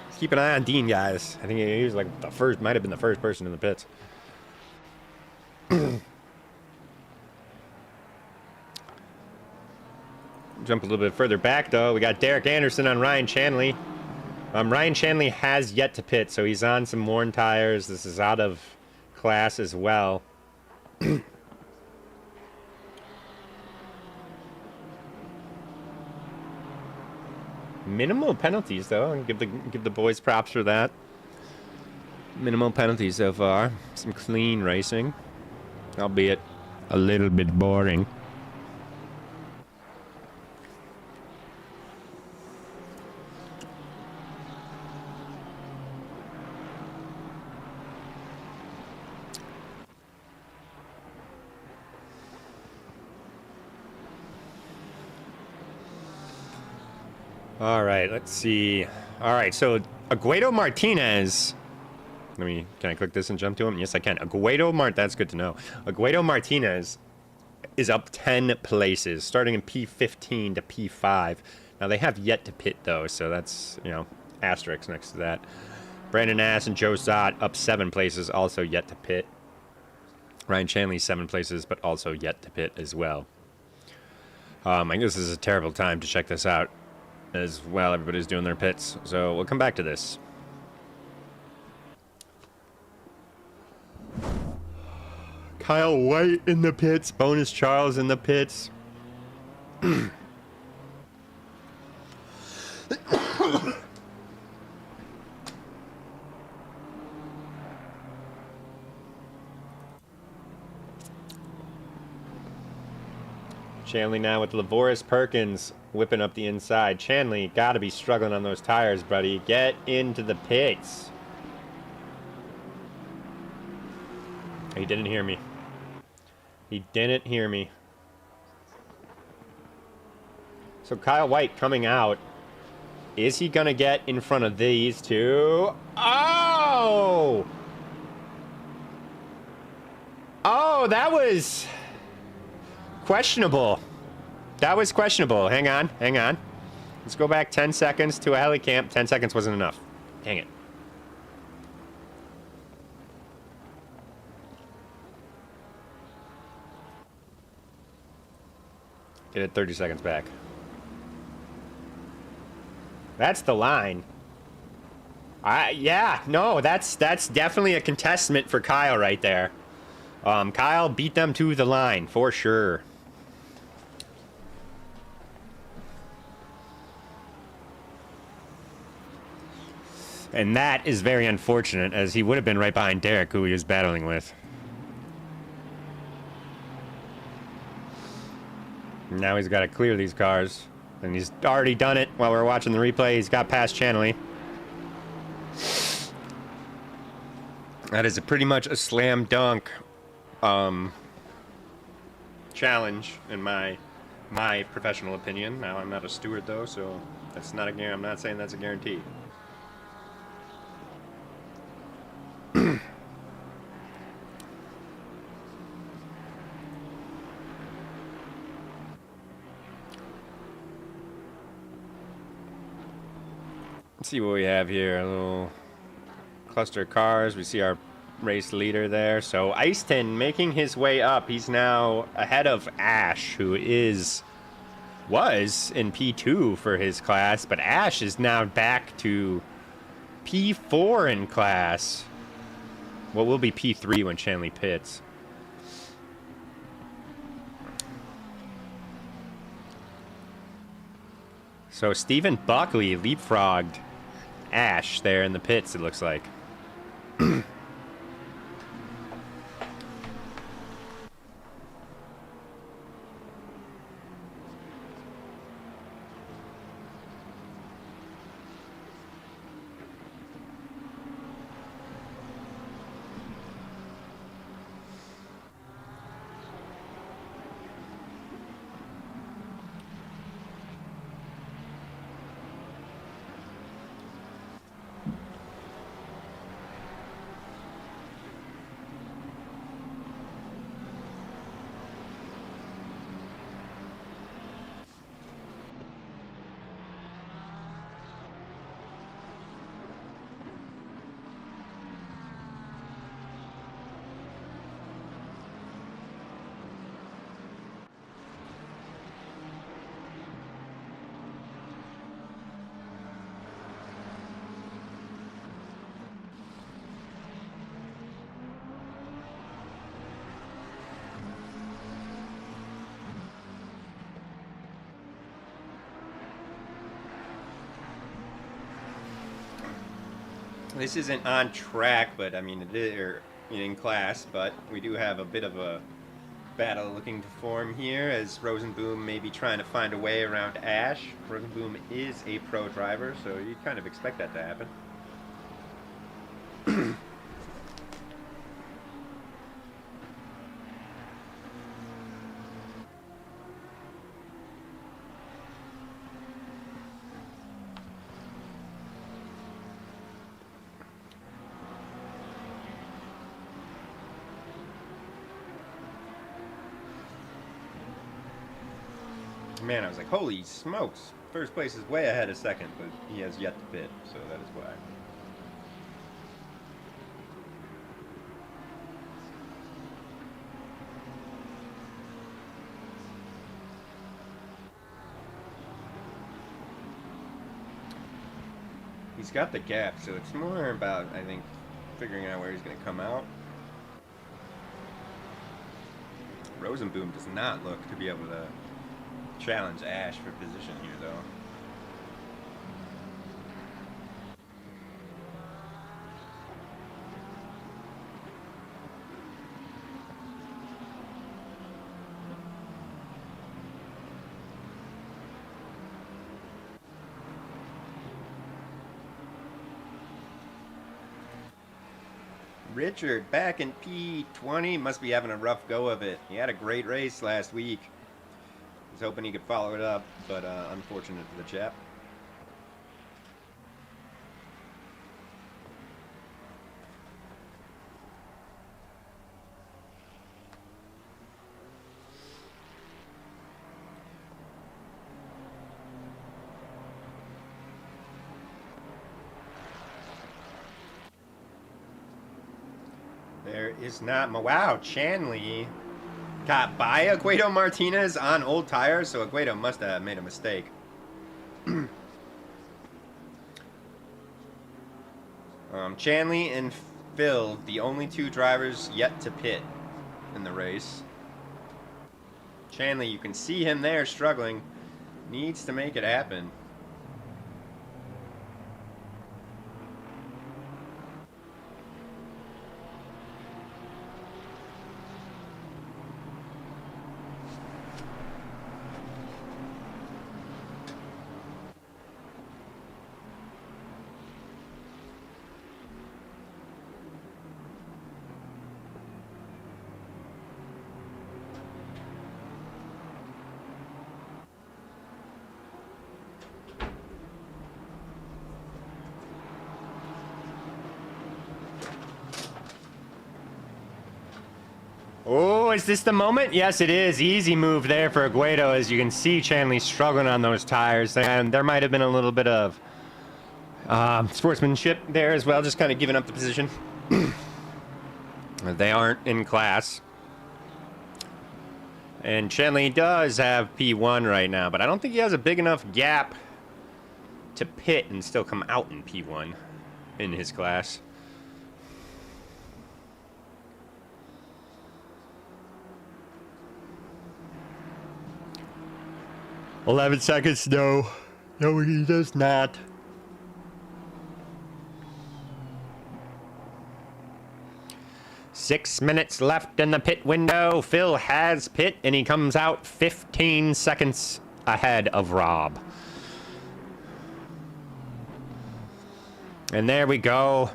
S2: Let's keep an eye on Dean, guys. I think he was like the first, might have been the first person in the pits. Jump a little bit further back though. We got Derek Anderson on Ryan Shanley. Ryan Shanley has yet to pit, so he's on some worn tires. This is out of class as well. Minimal penalties, though. And give the boys props for that. Minimal penalties so far. Some clean racing, albeit a little bit boring. All right, let's see. All right, so Aguado Martinez. Can I click this and jump to him? Yes, I can. That's good to know. Aguado Martinez is up 10 places, starting in P15 to P5. Now, they have yet to pit, though, so that's, you know, asterisk next to that. Brandon Nass and Joe Zott up 7 places, also yet to pit. Ryan Shanley 7 places, but also yet to pit as well. I guess this is a terrible time to check this out as well. Everybody's doing their pits, so we'll come back to this. Kyle White in the pits. Bonus Charles in the pits. Chanley now with Lavoris Perkins whipping up the inside. Chanley got to be struggling on those tires, buddy. Get into the pits. He didn't hear me. He didn't hear me. So Kyle White coming out. Is he gonna get in front of these two? Oh! Oh, that was questionable. That was questionable. Hang on, hang on. Let's go back 10 seconds to a heli camp. 10 seconds wasn't enough. Dang it. Get it 30 seconds back. That's the line. Yeah, no, that's definitely a contestment for Kyle right there. Kyle beat them to the line, for sure. And that is very unfortunate, as he would have been right behind Derek, who he was battling with. Now he's got to clear these cars. And he's already done it while we're watching the replay. He's got past Chanley. That is pretty much a slam dunk challenge in my professional opinion. Now I'm not a steward though, so that's not a guarantee. I'm not saying that's a guarantee. Let's see what we have here. A little cluster of cars. We see our race leader there. So Easton making his way up. He's now ahead of Ash, who was in P2 for his class, but Ash is now back to P4 in class. What will be P3 when Chanley pits. So Stephen Buckley leapfrogged Ash there in the pits, it looks like. This isn't on track, but I mean, it is in class, but we do have a bit of a battle looking to form here as Rosenboom may be trying to find a way around Ash. Rosenboom is a pro driver, so you'd kind of expect that to happen. Man, I was like, holy smokes. First place is way ahead of second, but he has yet to pit, so that is why. He's got the gap, so it's more about, I think, figuring out where he's going to come out. Rosenboom does not look to be able to challenge Ash for position here, though. Richard back in P20. Must be having a rough go of it. He had a great race last week. Was hoping he could follow it up, but unfortunate for the chap. There is not... Wow, Chanley got by Aguado Martinez on old tires, so Aguado must have made a mistake. Chanley and Phil, the only two drivers yet to pit in the race. Chanley, you can see him there struggling. Needs to make it happen. Oh, is this the moment? Yes, it is. Easy move there for Aguado. As you can see, Chanley struggling on those tires. And there might have been a little bit of sportsmanship there as well, just kind of giving up the position. They aren't in class. And Chanley does have P1 right now, but I don't think he has a big enough gap to pit and still come out in P1 in his class. "11 seconds, no. No, he does not." "6 minutes left in the pit window. Phil has pit, and he comes out 15 seconds ahead of Rob. And there we go.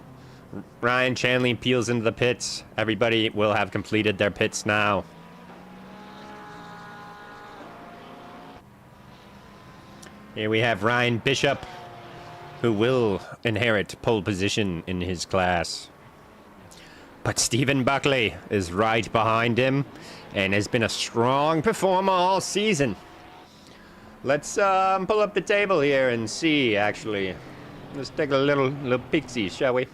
S2: Ryan Chanley peels into the pits. Everybody will have completed their pits now. Here we have Ryan Bishop, who will inherit pole position in his class. But Stephen Buckley is right behind him and has been a strong performer all season. Let's pull up the table here and see, actually. Let's take a little peek-see, shall we?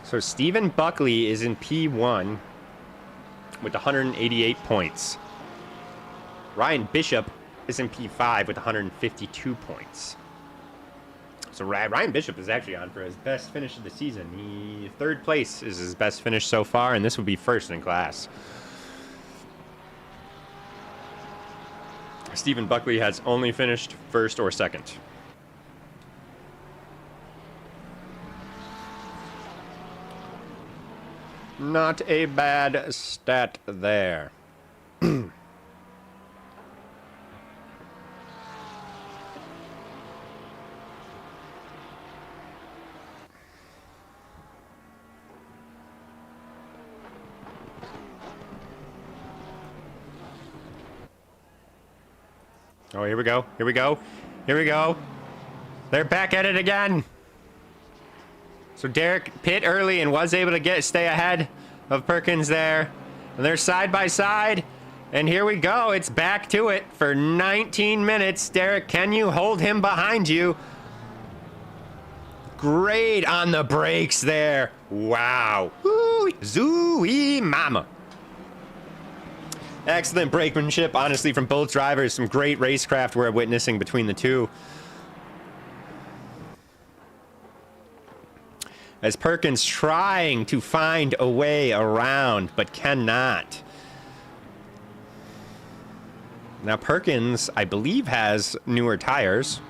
S2: So Stephen Buckley is in P1 with 188 points. Ryan Bishop is in P5 with 152 points. So Ryan Bishop is actually on for his best finish of the season. Third place is his best finish so far, and this would be first in class. Stephen Buckley has only finished first or second. Not a bad stat there. Oh, here we go. Here we go. Here we go. They're back at it again. So Derek pit early and was able to stay ahead of Perkins there. And they're side by side. And here we go. It's back to it for 19 minutes. Derek, can you hold him behind you? Great on the brakes there. Wow. Ooh, zooey mama. Excellent brakemanship, honestly, from both drivers. Some great racecraft we're witnessing between the two. As Perkins trying to find a way around, but cannot. Now Perkins, I believe, has newer tires.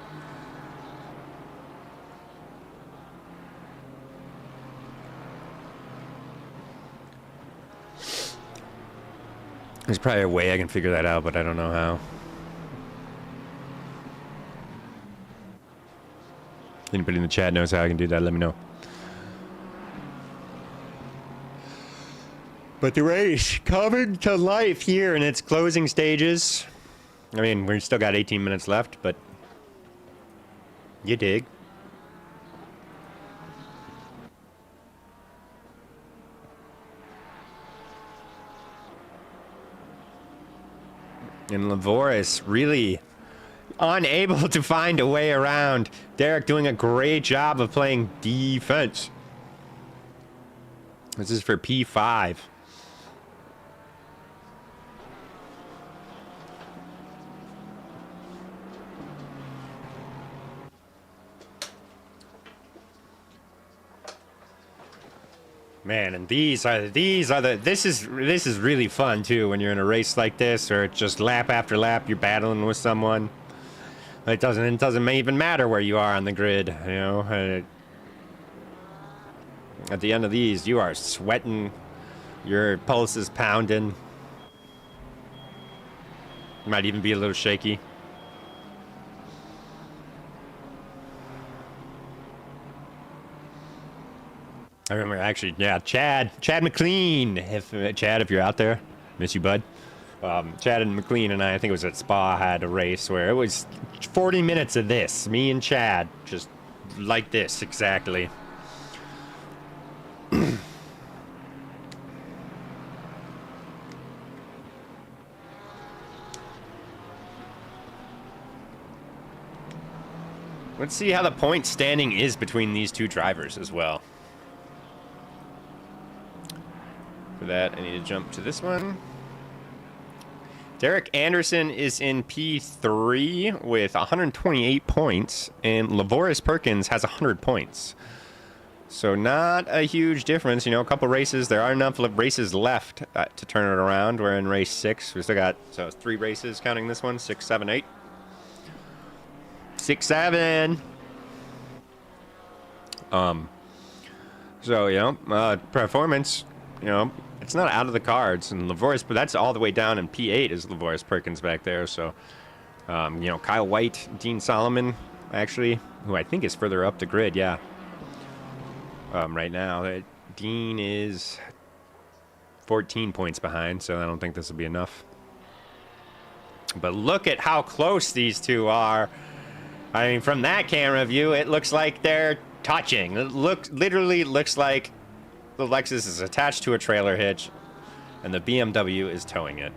S2: There's probably a way I can figure that out, but I don't know how. Anybody in the chat knows how I can do that, let me know. But the race coming to life here in its closing stages. I mean, we still got 18 minutes left, but you dig. And Lavoris really unable to find a way around. Derek doing a great job of playing defense. This is for P5. Man, and this is really fun too when you're in a race like this, or it's just lap after lap you're battling with someone. It doesn't even matter where you are on the grid, you know. At the end of these, you are sweating, your pulse is pounding. Might even be a little shaky. I remember actually, yeah, Chad McLean. Chad, if you're out there, miss you, bud. Chad and McLean and I think it was at Spa, had a race where it was 40 minutes of this. Me and Chad, just like this, exactly. Let's see how the point standing is between these two drivers as well. For that, I need to jump to this one. Derek Anderson is in P3 with 128 points, and Lavoris Perkins has 100 points. So not a huge difference, you know, a couple races. There are enough races left to turn it around. We're in race 6. We still got, so it's 3 races counting this one, 6, 7, 8. 6, 7. So, you know, performance, you know, it's not out of the cards, and Lavoris, but that's all the way down in P8 is Lavoris Perkins back there. So, you know, Kyle White, Dean Solomon, actually, who I think is further up the grid, yeah. Right now, Dean is 14 points behind, so I don't think this will be enough. But look at how close these two are. I mean, from that camera view, it looks like they're touching. It literally looks like the Lexus is attached to a trailer hitch, and the BMW is towing it.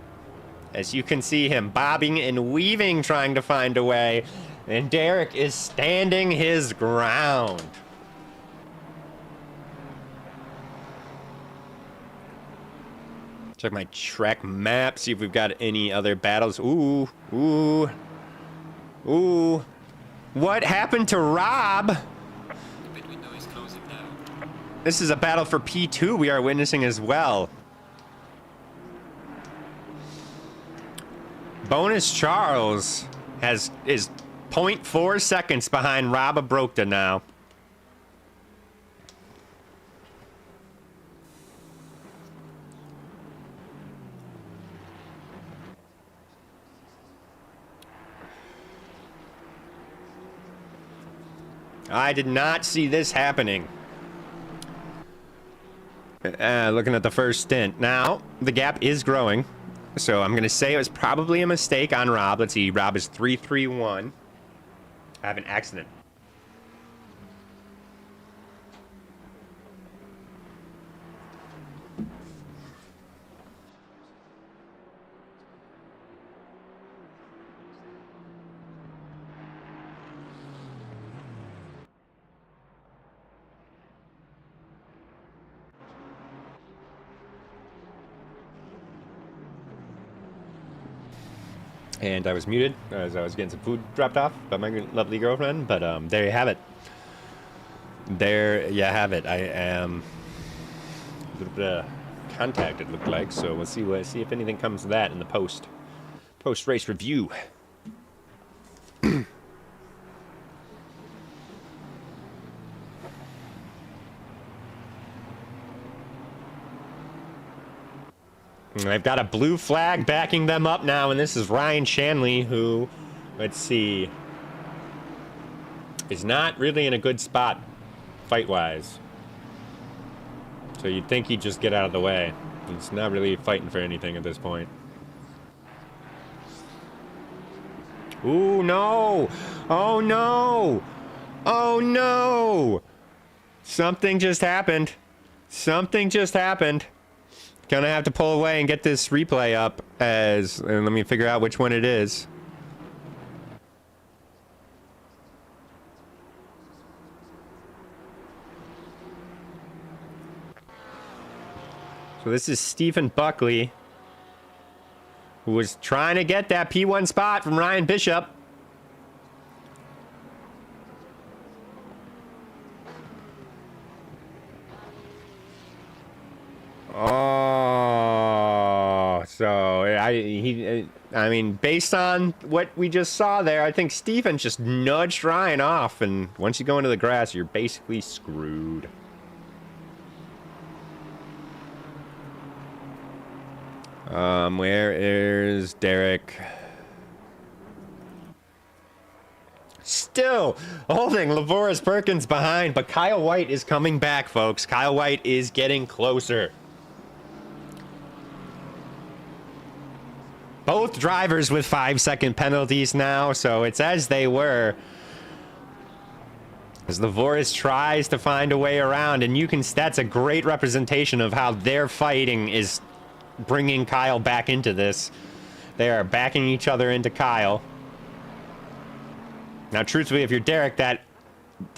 S2: As you can see him bobbing and weaving, trying to find a way, and Derek is standing his ground. Check my track map, see if we've got any other battles. Ooh, ooh, ooh. What happened to Rob? This is a battle for P2 we are witnessing as well. Bonus Charles is 0.4 seconds behind Rob Abrokta now. I did not see this happening. Looking at the first stint. Now, the gap is growing. So I'm going to say it was probably a mistake on Rob. Let's see. Rob is 3-3-1. I have an accident. And I was muted as I was getting some food dropped off by my lovely girlfriend. But there you have it. There you have it. I am a little bit of contact, it looked like. So we'll see if anything comes of that in the post-race review. I've got a blue flag backing them up now, and this is Ryan Shanley, who, let's see, is not really in a good spot fight-wise. So you'd think he'd just get out of the way. He's not really fighting for anything at this point. Ooh, no! Oh, no! Oh, no! Something just happened. Something just happened. Gonna have to pull away and get this replay up and let me figure out which one it is. So this is Stephen Buckley, who was trying to get that P1 spot from Ryan Bishop. Oh, so I mean, based on what we just saw there, I think Stephen just nudged Ryan off, and once you go into the grass, you're basically screwed. Where is Derek? Still holding Lavoris Perkins behind, but Kyle White is coming back, folks. Kyle White is getting closer. Both drivers with 5-second penalties now, so it's as they were. As Lavoris tries to find a way around, and that's a great representation of how their fighting is bringing Kyle back into this. They are backing each other into Kyle. Now, truthfully, if you're Derek, that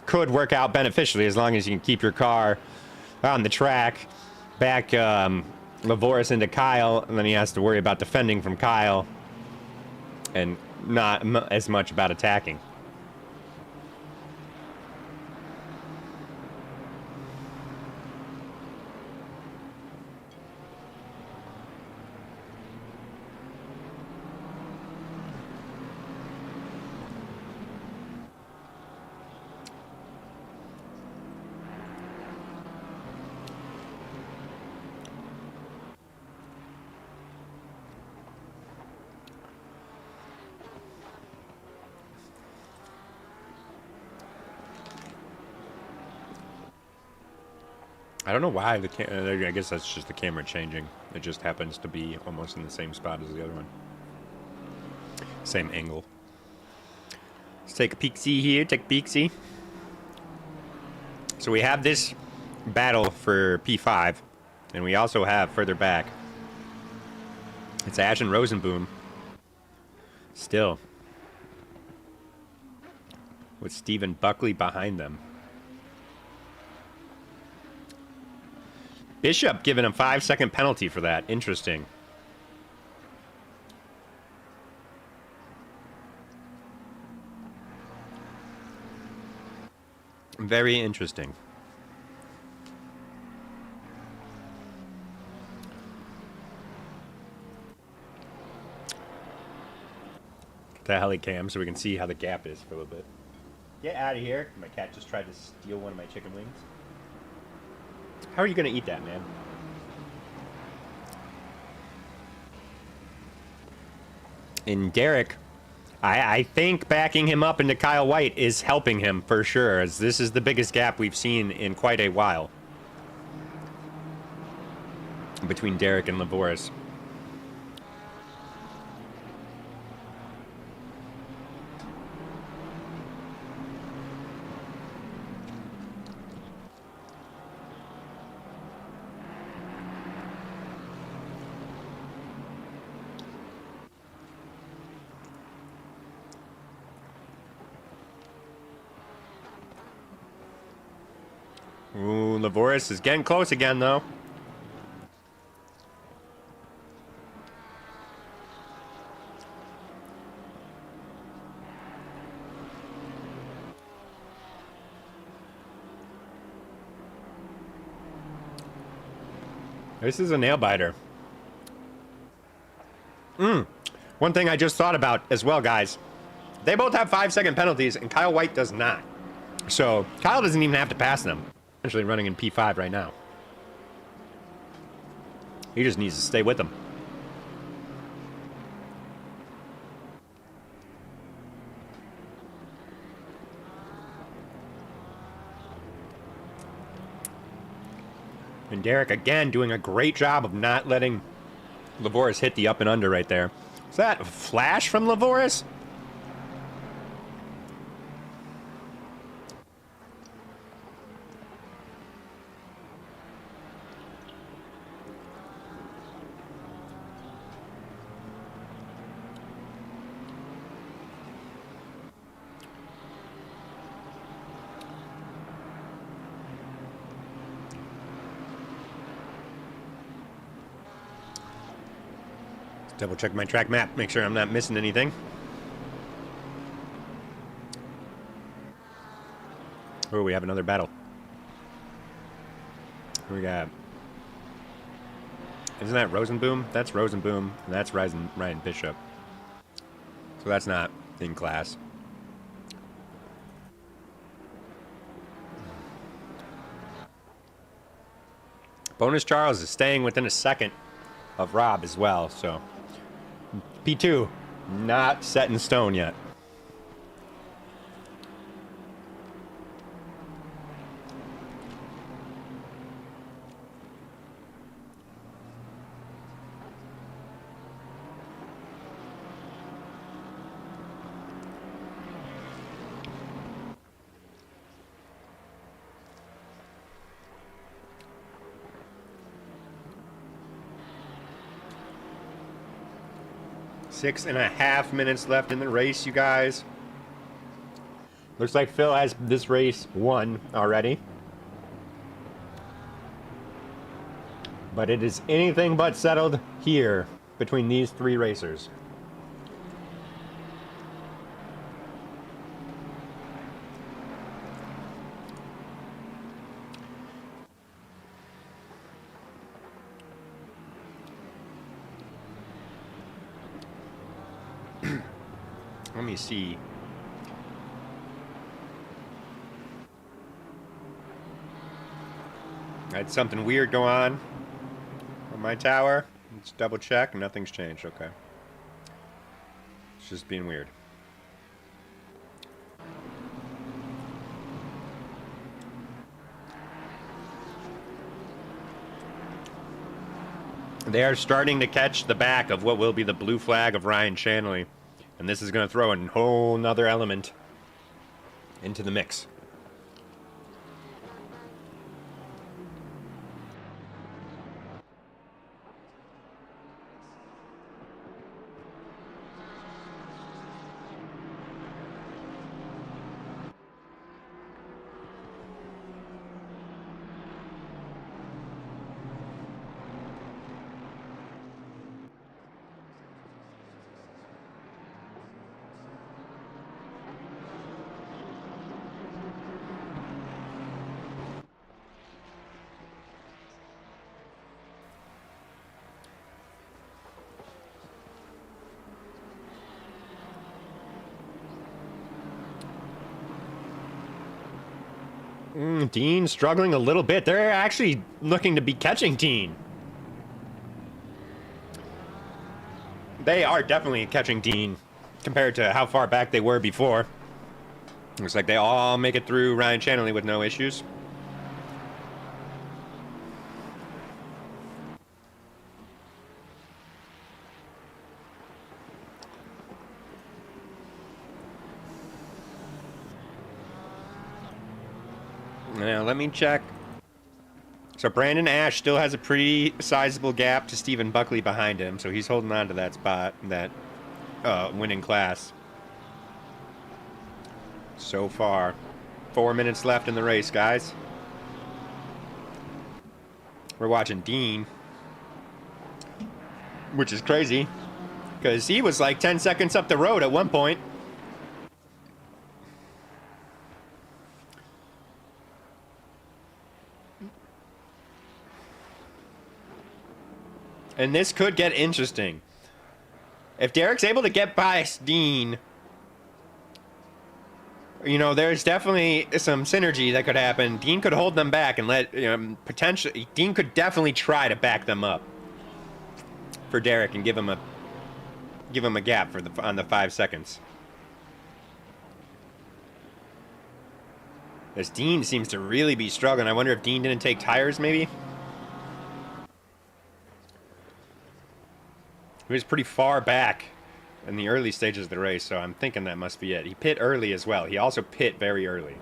S2: could work out beneficially as long as you can keep your car on the track. Back Lavoris into Kyle, and then he has to worry about defending from Kyle and not as much about attacking. I don't know why I guess that's just the camera changing. It just happens to be almost in the same spot as the other one. Same angle. Let's take a peek-see here. Take a peek-see. So we have this battle for P5, and we also have further back. It's Ash and Rosenboom. Still. With Stephen Buckley behind them. Bishop giving him 5-second penalty for that. Interesting. Very interesting. Get the heli cam so we can see how the gap is for a little bit. Get out of here. My cat just tried to steal one of my chicken wings. How are you going to eat that, man? And Derek, I think backing him up into Kyle White is helping him for sure, as this is the biggest gap we've seen in quite a while between Derek and Lavoris. Ooh, Lavoris is getting close again, though. This is a nail-biter. One thing I just thought about as well, guys. They both have 5-second penalties, and Kyle White does not. So, Kyle doesn't even have to pass them. Essentially running in P5 right now. He just needs to stay with them. Derek again doing a great job of not letting Livoris hit the up and under right there. Is that a flash from Livoris? Double check my track map, make sure I'm not missing anything. Oh, we have another battle. Who we got? Isn't that Rosenboom? That's Rosenboom, and that's Ryan Bishop. So that's not in class. Bonus Charles is staying within a second of Rob as well, so P2 not set in stone yet. Six and a half minutes left in the race, you guys. Looks like Phil has this race won already. But it is anything but settled here between these three racers. Let me see. I had something weird go on my tower. Let's double check. Nothing's changed. Okay. It's just being weird. They are starting to catch the back of what will be the blue flag of Ryan Shanley. And this is going to throw a whole nother element into the mix. Dean struggling a little bit. They're actually looking to be catching Dean. They are definitely catching Dean compared to how far back they were before. Looks like they all make it through Ryan Shanley with no issues. Now, let me check. So Brandon Ash still has a pretty sizable gap to Stephen Buckley behind him, so he's holding on to that spot, that winning class. So far. 4 minutes left in the race, guys. We're watching Dean, which is crazy, because he was like 10 seconds up the road at one point. And this could get interesting. If Derek's able to get past Dean, you know, there's definitely some synergy that could happen. Dean could hold them back and let, potentially, Dean could definitely try to back them up for Derek and give him a gap for on the 5 seconds. As Dean seems to really be struggling. I wonder if Dean didn't take tires, maybe? He was pretty far back in the early stages of the race, so I'm thinking that must be it. He pit early as well. He also pit very early.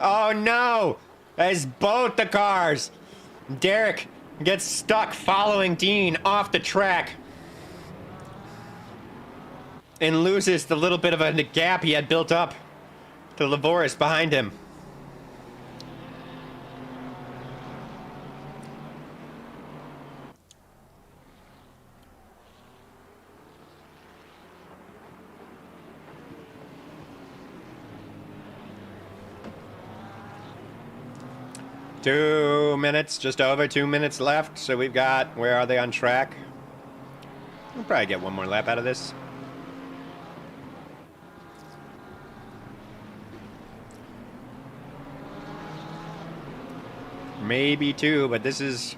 S2: Oh no! It's both the cars! Derek gets stuck following Dean off the track and loses the little bit of a gap he had built up to Lavoris behind him. Just over 2 minutes left. So we've got, where are they on track? We'll probably get one more lap out of this. Maybe two, but this is,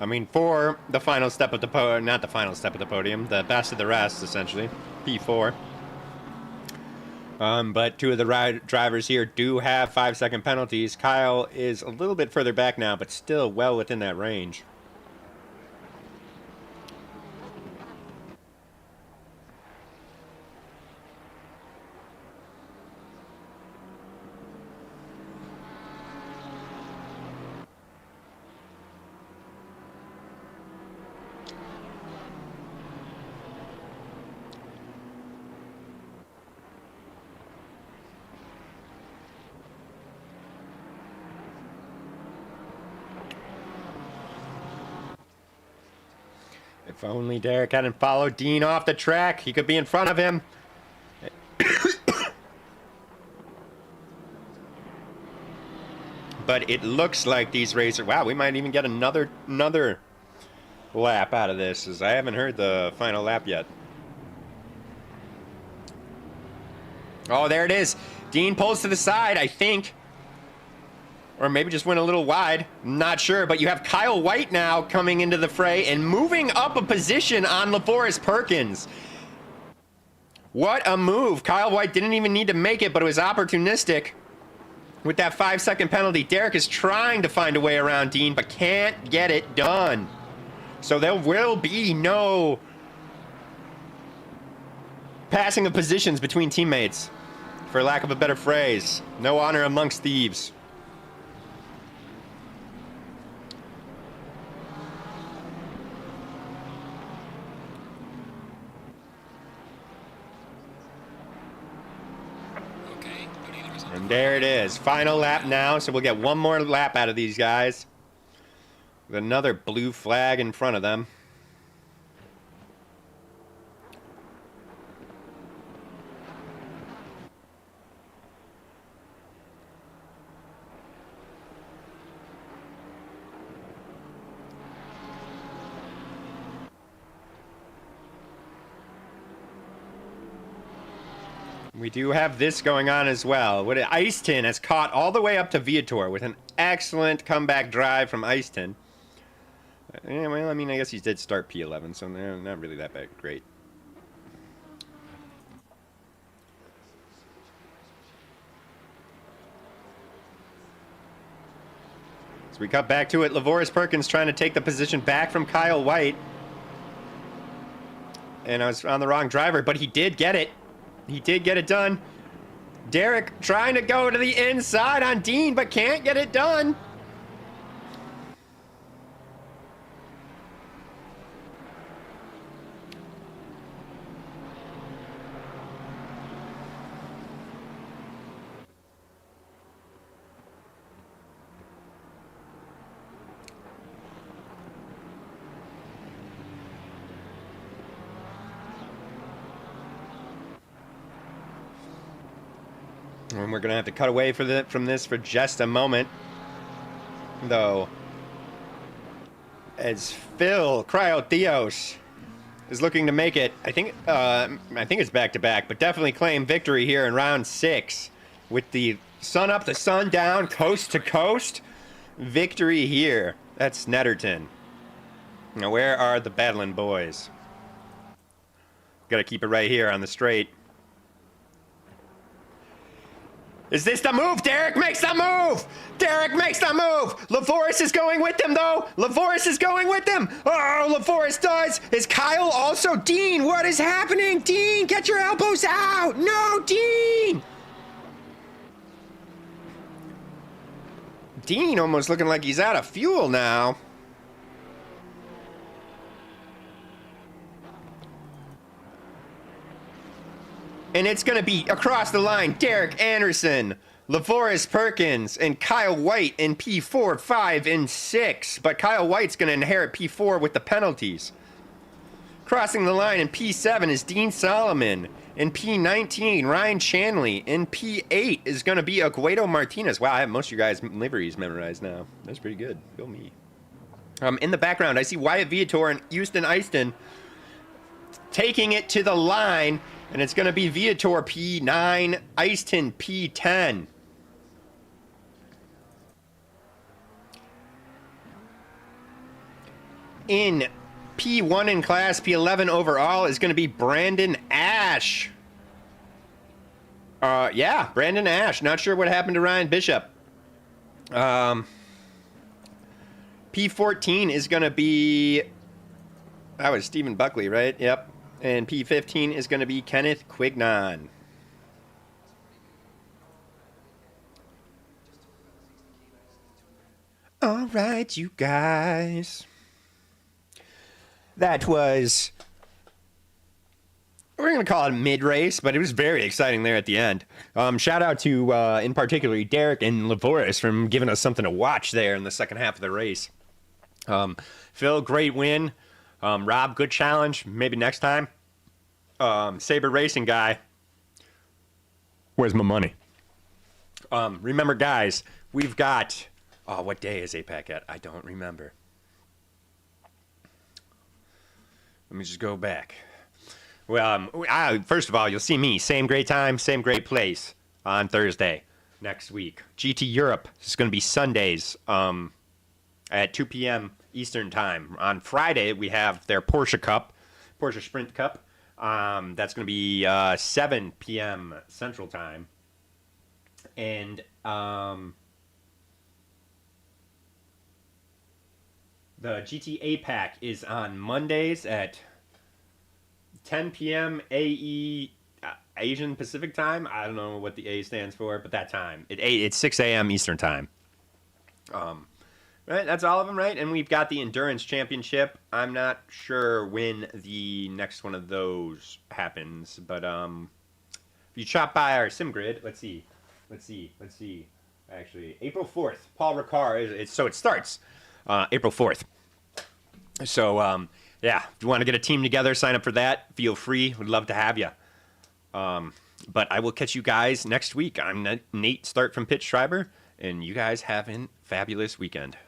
S2: I mean, for the final step of the podium, not the final step of the podium, the best of the rest, essentially, P4. But two of the drivers here do have 5-second penalties. Kyle is a little bit further back now, but still well within that range. If only Derek hadn't followed Dean off the track, he could be in front of him. But it looks like these racers... Wow, we might even get another lap out of this, as I haven't heard the final lap yet. Oh, there it is. Dean pulls to the side, I think. Or maybe just went a little wide. Not sure, but you have Kyle White now coming into the fray and moving up a position on Lavoris Perkins. What a move. Kyle White didn't even need to make it, but it was opportunistic with that 5-second penalty. Derek is trying to find a way around Dean, but can't get it done. So there will be no passing of positions between teammates, for lack of a better phrase. No honor amongst thieves. And there it is. Final lap now, so we'll get one more lap out of these guys. With another blue flag in front of them. We do have this going on as well. What Iceton has caught all the way up to Viator with an excellent comeback drive from Iceton. Yeah, well, I mean, I guess he did start P11, so they're not really that bad. Great. So we cut back to it. Lavoris Perkins trying to take the position back from Kyle White. And I was on the wrong driver, but he did get it. He did get it done. Derek trying to go to the inside on Dean, but can't get it done. And we're going to have to cut away from this for just a moment. Though, as Phil Cryotheos is looking to make it, I think it's back-to-back, but definitely claim victory here in round 6. With the sun up, the sun down, coast to coast. Victory here at Snetterton. Now, where are the battling boys? Got to keep it right here on the straight. Is this the move? Derek makes the move! Derek makes the move! LaForest is going with him, though! LaForest is going with him! Oh, LaForest does! Is Kyle also? Dean, what is happening? Dean, get your elbows out! No, Dean! Dean almost looking like he's out of fuel now. And it's going to be across the line, Derek Anderson, LaForest Perkins, and Kyle White in P4, 5, and 6. But Kyle White's going to inherit P4 with the penalties. Crossing the line in P7 is Dean Solomon. In P19, Ryan Chanley. In P8 is going to be Aguado Martinez. Wow, I have most of your guys' liveries memorized now. That's pretty good. Go me. In the background, I see Wyatt Viator and Houston Easton taking it to the line. And it's going to be Viator P9, Easton P10. In P1 in class, P11 overall is going to be Brandon Ash. Yeah, Brandon Ash. Not sure what happened to Ryan Bishop. P14 is going to be... That was Stephen Buckley, right? Yep. And P15 is going to be Kenneth Quignon. All right, you guys. That was... We're going to call it mid-race, but it was very exciting there at the end. Shout out to, in particular, Derek and LaForest from giving us something to watch there in the second half of the race. Phil, great win. Rob, good challenge. Maybe next time. Saber Racing guy.
S3: Where's my money?
S2: Remember, guys, we've got... Oh, what day is APAC at? I don't remember. Let me just go back. Well, first of all, you'll see me. Same great time, same great place on Thursday next week. GT Europe is going to be Sundays at 2 p.m. Eastern Time. On Friday, we have their Porsche Cup, Porsche Sprint Cup. That's going to be 7 p.m. Central Time. And the GT APAC is on Mondays at 10 p.m. AE Asian Pacific Time. I don't know what the A stands for, but that time. It's 6 a.m. Eastern Time. Right, that's all of them, right? And we've got the Endurance Championship. I'm not sure when the next one of those happens, but if you chop by our sim grid, let's see. Actually, April 4th, Paul Ricard. So it starts April 4th. So, yeah, if you want to get a team together, sign up for that. Feel free. We'd love to have you. But I will catch you guys next week. I'm Nate Start from Pitch Schreiber, and you guys have a fabulous weekend.